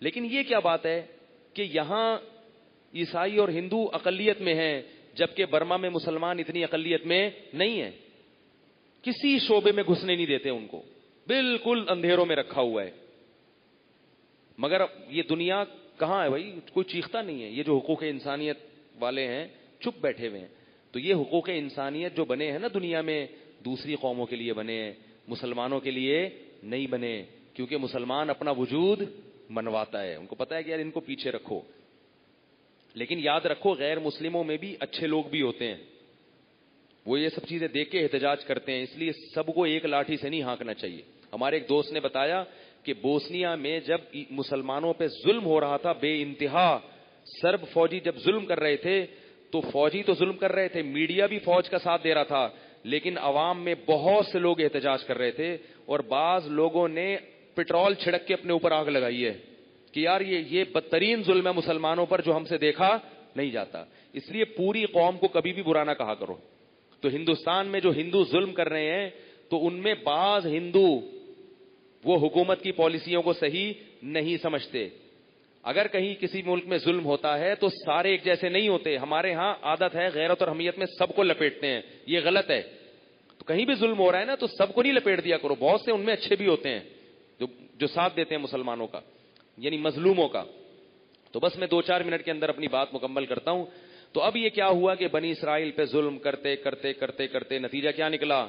لیکن یہ کیا بات ہے کہ یہاں عیسائی اور ہندو اقلیت میں ہیں جبکہ برما میں مسلمان اتنی اقلیت میں نہیں ہیں. کسی شعبے میں گھسنے نہیں دیتے ان کو, بالکل اندھیروں میں رکھا ہوا ہے. مگر یہ دنیا کہاں ہے بھائی؟ کوئی چیختا نہیں ہے. یہ جو حقوق انسانیت والے ہیں چپ بیٹھے ہوئے ہیں. تو یہ حقوق انسانیت جو بنے ہیں نا دنیا میں، دوسری قوموں کے لیے بنے ہیں، مسلمانوں کے لیے نہیں بنے. کیونکہ مسلمان اپنا وجود منواتا ہے، ان کو پتا ہے کہ یار ان کو پیچھے رکھو. لیکن یاد رکھو غیر مسلموں میں بھی اچھے لوگ بھی ہوتے ہیں، وہ یہ سب چیزیں دیکھ کے احتجاج کرتے ہیں. اس لیے سب کو ایک لاٹھی سے نہیں ہانکنا چاہیے. ہمارے ایک دوست نے بتایا کہ بوسنیا میں جب مسلمانوں پہ ظلم ہو رہا تھا بے انتہا، سرب فوجی جب ظلم کر رہے تھے تو فوجی تو ظلم کر رہے تھے، میڈیا بھی فوج کا ساتھ دے رہا تھا، لیکن عوام میں بہت سے لوگ احتجاج کر رہے تھے. اور بعض لوگوں نے پٹرول چھڑک کے اپنے اوپر آگ لگائی ہے کہ یار یہ بدترین ظلم ہے مسلمانوں پر جو ہم سے دیکھا نہیں جاتا. اس لیے پوری قوم کو کبھی بھی برا نہ کہا کرو. تو ہندوستان میں جو ہندو ظلم کر رہے ہیں تو ان میں بعض ہندو وہ حکومت کی پالیسیوں کو صحیح نہیں سمجھتے. اگر کہیں کسی ملک میں ظلم ہوتا ہے تو سارے ایک جیسے نہیں ہوتے. ہمارے ہاں عادت ہے غیرت اور حمیت میں سب کو لپیٹتے ہیں، یہ غلط ہے. تو کہیں بھی ظلم ہو رہا ہے نا تو سب کو نہیں لپیٹ دیا کرو. بہت سے ان میں اچھے بھی ہوتے ہیں جو ساتھ دیتے ہیں مسلمانوں کا، یعنی مظلوموں کا. تو بس میں 2-4 منٹ کے اندر اپنی بات مکمل کرتا ہوں. تو اب یہ کیا ہوا کہ بنی اسرائیل پہ ظلم کرتے کرتے کرتے کرتے نتیجہ کیا نکلا؟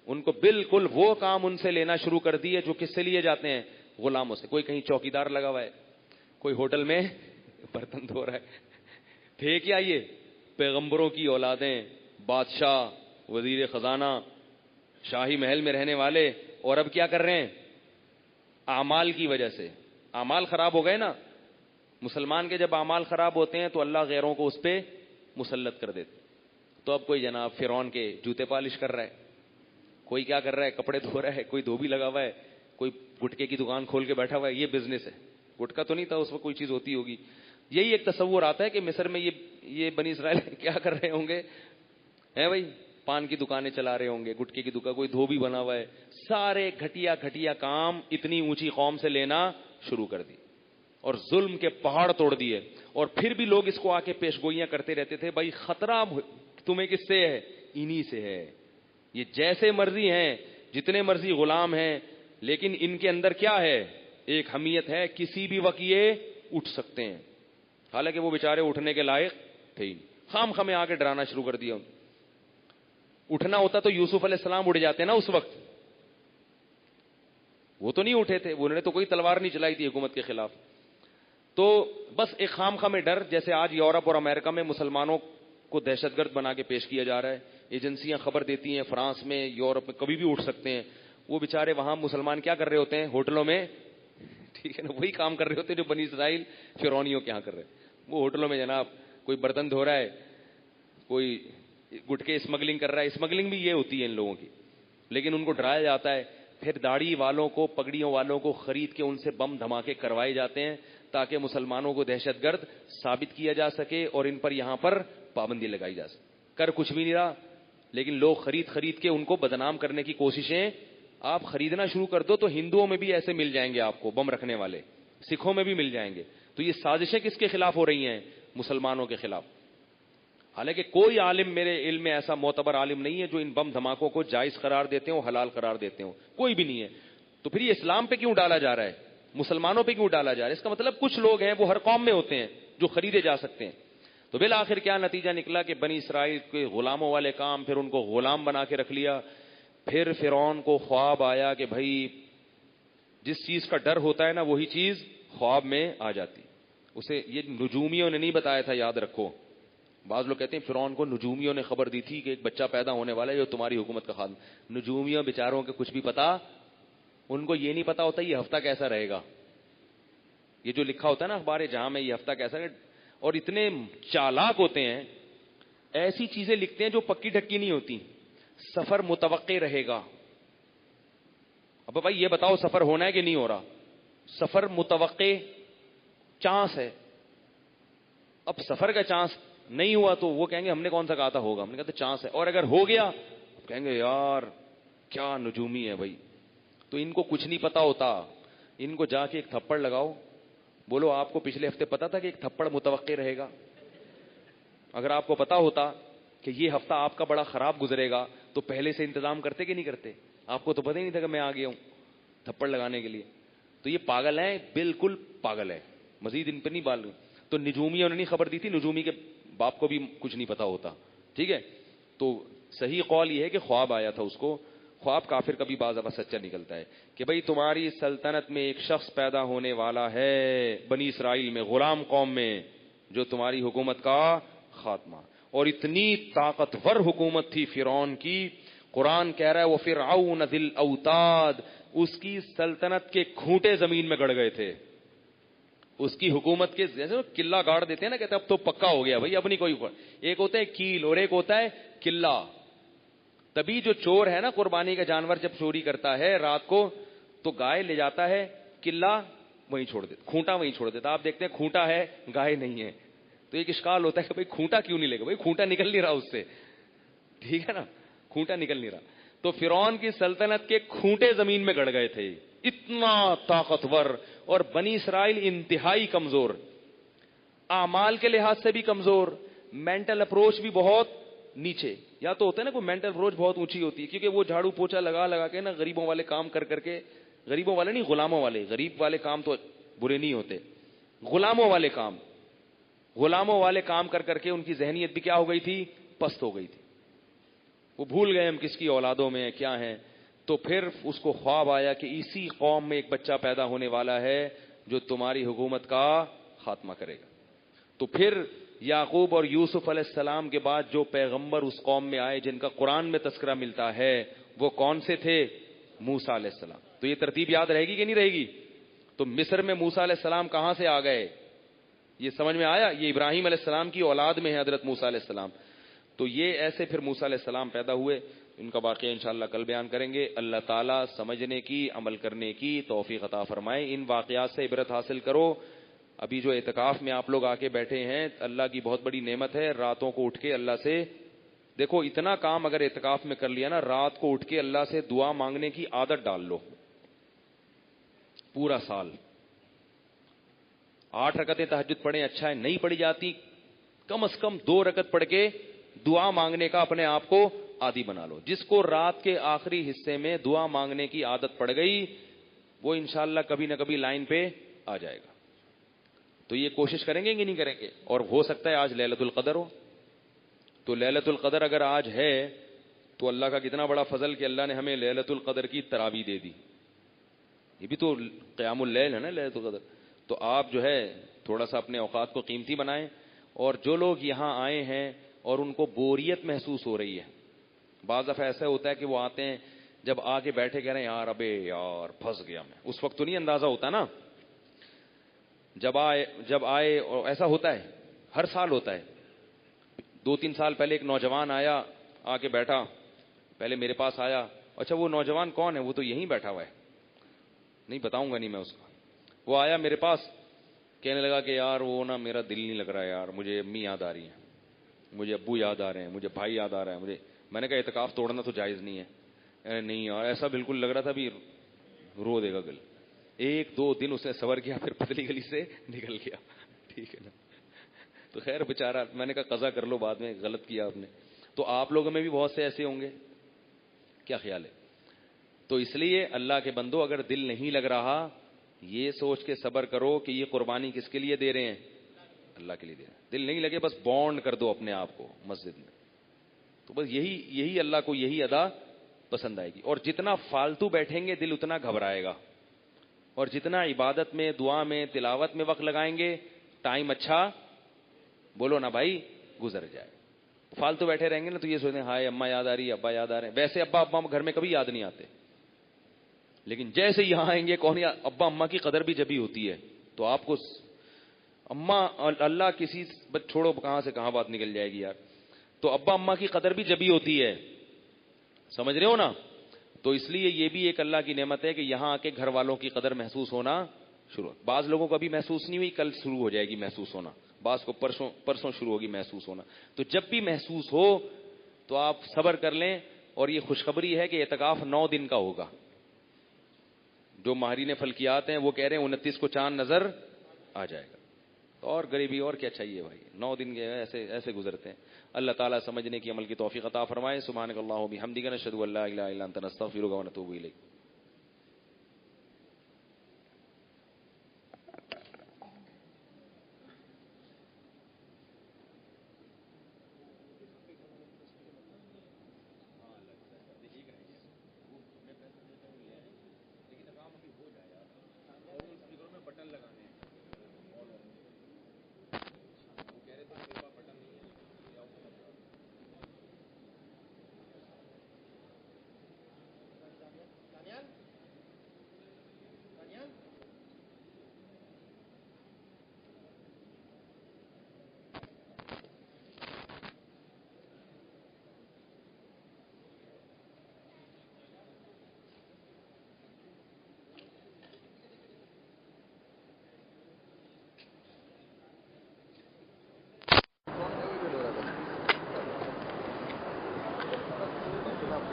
ان کو بالکل وہ کام ان سے لینا شروع کر دیے جو کس سے لیے جاتے ہیں؟ غلاموں سے. کوئی کہیں چوکیدار لگا ہوا ہے، کوئی ہوٹل میں برتن دھو رہا ہے. تھے کیا یہ پیغمبروں کی اولادیں، بادشاہ، وزیر خزانہ، شاہی محل میں رہنے والے، اور اب کیا کر رہے ہیں؟ اعمال کی وجہ سے اعمال خراب ہو گئے نا. مسلمان کے جب اعمال خراب ہوتے ہیں تو اللہ غیروں کو اس پہ مسلط کر دیتے. تو اب کوئی جناب فرعون کے جوتے پالش کر رہا ہے، کوئی کیا کر رہا ہے؟ کپڑے دھو رہا ہے، کوئی دھوبی لگا ہوا ہے، کوئی گٹکے کی دکان کھول کے بیٹھا ہوا ہے. یہ بزنس ہے. گٹکا تو نہیں تھا اس وقت، کوئی چیز ہوتی ہوگی. یہی ایک تصور آتا ہے کہ مصر میں یہ بنی اسرائیل کیا کر رہے ہوں گے؟ ہے بھائی، پان کی دکانیں چلا رہے ہوں گے، گٹکے کی دکان، کوئی دھوبی بنا ہوا ہے. سارے گھٹیا گھٹیا کام اتنی اونچی قوم سے لینا شروع کر دی اور ظلم کے پہاڑ توڑ دیے. اور پھر بھی لوگ اس کو آ کے پیشگوئیاں کرتے رہتے تھے، بھائی خطرہ تمہیں کس سے ہے؟ انہی سے ہے. یہ جیسے مرضی ہیں، جتنے مرضی غلام ہیں، لیکن ان کے اندر کیا ہے؟ ایک حمیت ہے، کسی بھی وقت یہ اٹھ سکتے ہیں. حالانکہ وہ بیچارے اٹھنے کے لائق تھے ہی. خام خامے آ کے ڈرانا شروع کر دیا. اٹھنا ہوتا تو یوسف علیہ السلام اٹھ جاتے نا اس وقت. وہ تو نہیں اٹھے تھے، انہوں نے تو کوئی تلوار نہیں چلائی تھی حکومت کے خلاف. تو بس ایک خام خامے ڈر، جیسے آج یورپ اور امریکہ میں مسلمانوں کو دہشت گرد بنا کے پیش کیا جا رہا ہے. ایجنسیاں خبر دیتی ہیں فرانس میں، یورپ میں کبھی بھی اٹھ سکتے ہیں. وہ بیچارے وہاں مسلمان کیا کر رہے ہوتے ہیں؟ ہوٹلوں میں، ٹھیک ہے نا، وہی کام کر رہے ہوتے ہیں جو بنی اسرائیل فرعونیوں کے یہاں کر رہے ہیں. وہ ہوٹلوں میں جناب کوئی برتن دھو رہا ہے، کوئی گٹکے اسمگلنگ کر رہا ہے. اسمگلنگ بھی یہ ہوتی ہے ان لوگوں کی. لیکن ان کو ڈرایا جاتا ہے. پھر داڑھی والوں کو، پگڑیوں والوں کو خرید کے ان سے بم دھماکے کروائے جاتے ہیں تاکہ مسلمانوں کو دہشت گرد ثابت کیا جا سکے اور ان پر یہاں پر پابندی لگائی جا سکے. کر کچھ بھی نہیں رہا، لیکن لوگ خرید کے ان کو بدنام کرنے کی کوششیں. آپ خریدنا شروع کر دو تو ہندوؤں میں بھی ایسے مل جائیں گے آپ کو بم رکھنے والے، سکھوں میں بھی مل جائیں گے. تو یہ سازشیں کس کے خلاف ہو رہی ہیں؟ مسلمانوں کے خلاف. حالانکہ کوئی عالم میرے علم میں ایسا معتبر عالم نہیں ہے جو ان بم دھماکوں کو جائز قرار دیتے ہوں، حلال قرار دیتے ہوں. کوئی بھی نہیں ہے. تو پھر یہ اسلام پہ کیوں ڈالا جا رہا ہے؟ مسلمانوں پہ کیوں ڈالا جا رہا ہے؟ اس کا مطلب کچھ لوگ ہیں وہ ہر قوم میں ہوتے ہیں جو خریدے جا سکتے ہیں. تو بالآخر کیا نتیجہ نکلا کہ بنی اسرائیل کے غلاموں والے کام، پھر ان کو غلام بنا کے رکھ لیا. پھر فرعون کو خواب آیا کہ بھائی جس چیز کا ڈر ہوتا ہے نا وہی چیز خواب میں آ جاتی. اسے یہ نجومیوں نے نہیں بتایا تھا، یاد رکھو. بعض لوگ کہتے ہیں فرعون کو نجومیوں نے خبر دی تھی کہ ایک بچہ پیدا ہونے والا ہے جو تمہاری حکومت کا خادم. نجومیوں بیچاروں کے کچھ بھی پتا، ان کو یہ نہیں پتا ہوتا یہ ہفتہ کیسا رہے گا. یہ جو لکھا ہوتا ہے نا اخبار جہاں میں یہ ہفتہ کیسا رہے، اور اتنے چالاک ہوتے ہیں، ایسی چیزیں لکھتے ہیں جو پکی ڈھکی نہیں ہوتی. سفر متوقع رہے گا. اب بھائی یہ بتاؤ سفر ہونا ہے کہ نہیں ہو رہا؟ سفر متوقع چانس ہے. اب سفر کا چانس نہیں ہوا تو وہ کہیں گے ہم نے کون سا کہا تھا ہوگا، ہم نے کہا تھا چانس ہے. اور اگر ہو گیا کہیں گے یار کیا نجومی ہے بھائی. تو ان کو کچھ نہیں پتا ہوتا. ان کو جا کے ایک تھپڑ لگاؤ، بولو آپ کو پچھلے ہفتے پتا تھا کہ ایک تھپڑ متوقع رہے گا؟ اگر آپ کو پتا ہوتا کہ یہ ہفتہ آپ کا بڑا خراب گزرے گا تو پہلے سے انتظام کرتے کہ نہیں کرتے؟ آپ کو تو پتہ ہی نہیں تھا کہ میں آ گیا ہوں تھپڑ لگانے کے لیے. تو یہ پاگل ہیں، بالکل پاگل ہے. مزید ان پہ نہیں بال. تو نجومیوں نے نہیں خبر دی تھی, نجومی کے باپ کو بھی کچھ نہیں پتا ہوتا, ٹھیک ہے. تو صحیح قول یہ ہے کہ خواب آیا تھا اس کو. خواب کافر کا بھی بعض دفعہ سچا نکلتا ہے کہ بھئی تمہاری سلطنت میں ایک شخص پیدا ہونے والا ہے بنی اسرائیل میں, غلام قوم میں, جو تمہاری حکومت کا خاتمہ. اور اتنی طاقتور حکومت تھی فرعون کی, قرآن کہہ رہا ہے وہ فرعون ذی الاوتاد, اس کی سلطنت کے کھوٹے زمین میں گڑ گئے تھے. اس کی حکومت کے جیسے قلعہ گاڑ دیتے ہیں نا, کہتے ہیں اب تو پکا ہو گیا بھائی, اب نہیں کوئی. ایک ہوتا ہے کیل اور ایک ہوتا ہے قلعہ. تبھی جو چور ہے نا قربانی کا جانور جب چوری کرتا ہے رات کو, تو گائے لے جاتا ہے, قلعہ وہیں چھوڑ دیتا, کھوٹا وہیں چھوڑ دیتا. آپ دیکھتے ہیں کھوٹا ہے گائے نہیں ہے, تو ایک اشکال ہوتا ہے کہ بھائی کھوٹا کیوں نہیں لے گا, بھائی کھوٹا نکل نہیں رہا اس سے, ٹھیک ہے نا, کھوٹا نکل نہیں رہا. تو فرعون کی سلطنت کے کھوٹے زمین میں گڑ گئے تھے, اتنا طاقتور. اور بنی اسرائیل انتہائی کمزور, اعمال کے لحاظ سے بھی کمزور, مینٹل اپروچ بھی بہت نیچے. یا تو ہوتا ہے نا کوئی مینٹل اپروچ بہت اونچی ہوتی ہے, کیونکہ وہ جھاڑو پوچھا لگا لگا کے نا غریبوں والے کام کر کر کے, غریبوں والے نہیں غلاموں والے, غریب والے کام تو برے نہیں ہوتے, غلاموں والے کام, غلاموں والے کام کر کر کے ان کی ذہنیت بھی کیا ہو گئی تھی, پست ہو گئی تھی. وہ بھول گئے ہم کس کی اولادوں میں کیا ہیں. تو پھر اس کو خواب آیا کہ اسی قوم میں ایک بچہ پیدا ہونے والا ہے جو تمہاری حکومت کا خاتمہ کرے گا. تو پھر یعقوب اور یوسف علیہ السلام کے بعد جو پیغمبر اس قوم میں آئے جن کا قرآن میں تذکرہ ملتا ہے وہ کون سے تھے, موسیٰ علیہ السلام. تو یہ ترتیب یاد رہے گی کہ نہیں رہے گی؟ تو مصر میں موسیٰ علیہ السلام کہاں سے آ گئے, یہ سمجھ میں آیا؟ یہ ابراہیم علیہ السلام کی اولاد میں ہے حضرت موسیٰ علیہ السلام. تو یہ ایسے پھر موسیٰ علیہ السلام پیدا ہوئے. ان کا واقعہ انشاءاللہ کل بیان کریں گے. اللہ تعالیٰ سمجھنے کی, عمل کرنے کی توفیق عطا فرمائے. ان واقعات سے عبرت حاصل کرو. ابھی جو اعتکاف میں آپ لوگ آ کے بیٹھے ہیں, اللہ کی بہت بڑی نعمت ہے. راتوں کو اٹھ کے اللہ سے دیکھو, اتنا کام اگر اعتکاف میں کر لیا نا, رات کو اٹھ کے اللہ سے دعا مانگنے کی عادت ڈال لو. پورا سال 8 رکعتیں تہجد پڑھیں, اچھا ہے, نہیں پڑھی جاتی کم از کم 2 رکعت پڑھ کے دعا مانگنے کا اپنے آپ کو عادی بنا لو. جس کو رات کے آخری حصے میں دعا مانگنے کی عادت پڑ گئی وہ انشاءاللہ کبھی نہ کبھی لائن پہ آ جائے گا. تو یہ کوشش کریں گے کہ نہیں کریں گے؟ اور ہو سکتا ہے آج لیلۃ القدر ہو, تو لیلۃ القدر اگر آج ہے تو اللہ کا کتنا بڑا فضل کہ اللہ نے ہمیں لیلۃ القدر کی تراویح دے دی. یہ بھی تو قیام اللیل ہے نا لیلۃ القدر. تو آپ جو ہے تھوڑا سا اپنے اوقات کو قیمتی بنائیں. اور جو لوگ یہاں آئے ہیں اور ان کو بوریت محسوس ہو رہی ہے, بعض دفعہ ایسا ہوتا ہے کہ وہ آتے ہیں جب آ کے بیٹھے کہہ رہے ہیں یار ابے یار پھنس گیا میں, اس وقت تو نہیں اندازہ ہوتا نا, جب آئے اور ایسا ہوتا ہے, ہر سال ہوتا ہے. 2-3 سال پہلے ایک نوجوان آیا, آ کے بیٹھا, پہلے میرے پاس آیا. اچھا وہ نوجوان کون ہے؟ وہ تو یہیں بیٹھا ہوا ہے, نہیں بتاؤں گا نہیں میں اس کا. وہ آیا میرے پاس, کہنے لگا کہ یار وہ نا میرا دل نہیں لگ رہا ہے یار, مجھے امی یاد آ رہی ہیں, مجھے ابو یاد آ رہے ہیں, مجھے بھائی یاد آ رہا ہے مجھے. میں نے کہا اعتکاف توڑنا تو جائز نہیں ہے. نہیں یار ایسا بالکل لگ رہا تھا بھی رو دے گا گل. 1-2 دن اس نے صبر کیا, پھر پتلی گلی سے نکل گیا, ٹھیک ہے نا. تو خیر بیچارہ, میں نے کہا قضا کر لو بعد میں, غلط کیا آپ نے. تو آپ لوگوں میں بھی بہت سے ایسے ہوں گے, کیا خیال ہے؟ تو اس لیے اللہ کے بندو اگر دل نہیں لگ رہا, یہ سوچ کے صبر کرو کہ یہ قربانی کس کے لیے دے رہے ہیں, اللہ کے لیے دے رہے ہیں. دل نہیں لگے بس بونڈ کر دو اپنے آپ کو مسجد میں, تو بس یہی اللہ کو یہی ادا پسند آئے گی. اور جتنا فالتو بیٹھیں گے دل اتنا گھبرائے گا, اور جتنا عبادت میں, دعا میں, تلاوت میں وقت لگائیں گے, ٹائم اچھا بولو نا بھائی گزر جائے. فالتو بیٹھے رہیں گے نا تو یہ سوچتے ہیں ہائے اماں یاد آ رہی ہے, ابا یاد آ رہے ہیں. ویسے ابا گھر میں کبھی یاد نہیں آتے, لیکن جیسے یہاں آئیں گے کون ابا اماں کی قدر بھی جبھی ہوتی ہے. تو آپ کو اماں اللہ کسی چھوڑو کہاں سے کہاں بات نکل جائے گی یار. تو ابا اماں کی قدر بھی جبھی ہوتی ہے, سمجھ رہے ہو نا. تو اس لیے یہ بھی ایک اللہ کی نعمت ہے کہ یہاں آ کے گھر والوں کی قدر محسوس ہونا شروع. بعض لوگوں کو ابھی محسوس نہیں ہوئی, کل شروع ہو جائے گی محسوس ہونا. بعض کو پرسوں شروع ہوگی محسوس ہونا. تو جب بھی محسوس ہو تو آپ صبر کر لیں. اور یہ خوشخبری ہے کہ اعتکاف 9 دن کا ہوگا. جو ماہرین فلکیات ہیں وہ کہہ رہے ہیں 29 کو چاند نظر آ جائے گا. اور غریبی اور کیا چاہیے بھائی, 9 دن کے ایسے گزرتے ہیں. اللہ تعالیٰ سمجھنے کی, عمل کی توفیق عطا فرمائے. سبحانک اللہم و بحمدک, نشہد ان لا الہ الا انت, نستغفرک و نتوب الیک.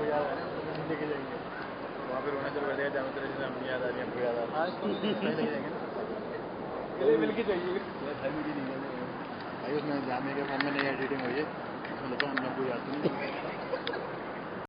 کو یاد آ رہے ہیں لے کے جائیں گے وہاں پہ رونا شروع کر دیا جامع جیسے ہم یاد آ رہی ہیں ہم کو یاد آ رہی لے کے جائیں گے مل کے چاہیے بھائی اس میں جامع کے فارم میں نئی ایڈیٹنگ ہوئی ہے اس میں لگتا ہے ہم نے کوئی آتی نہیں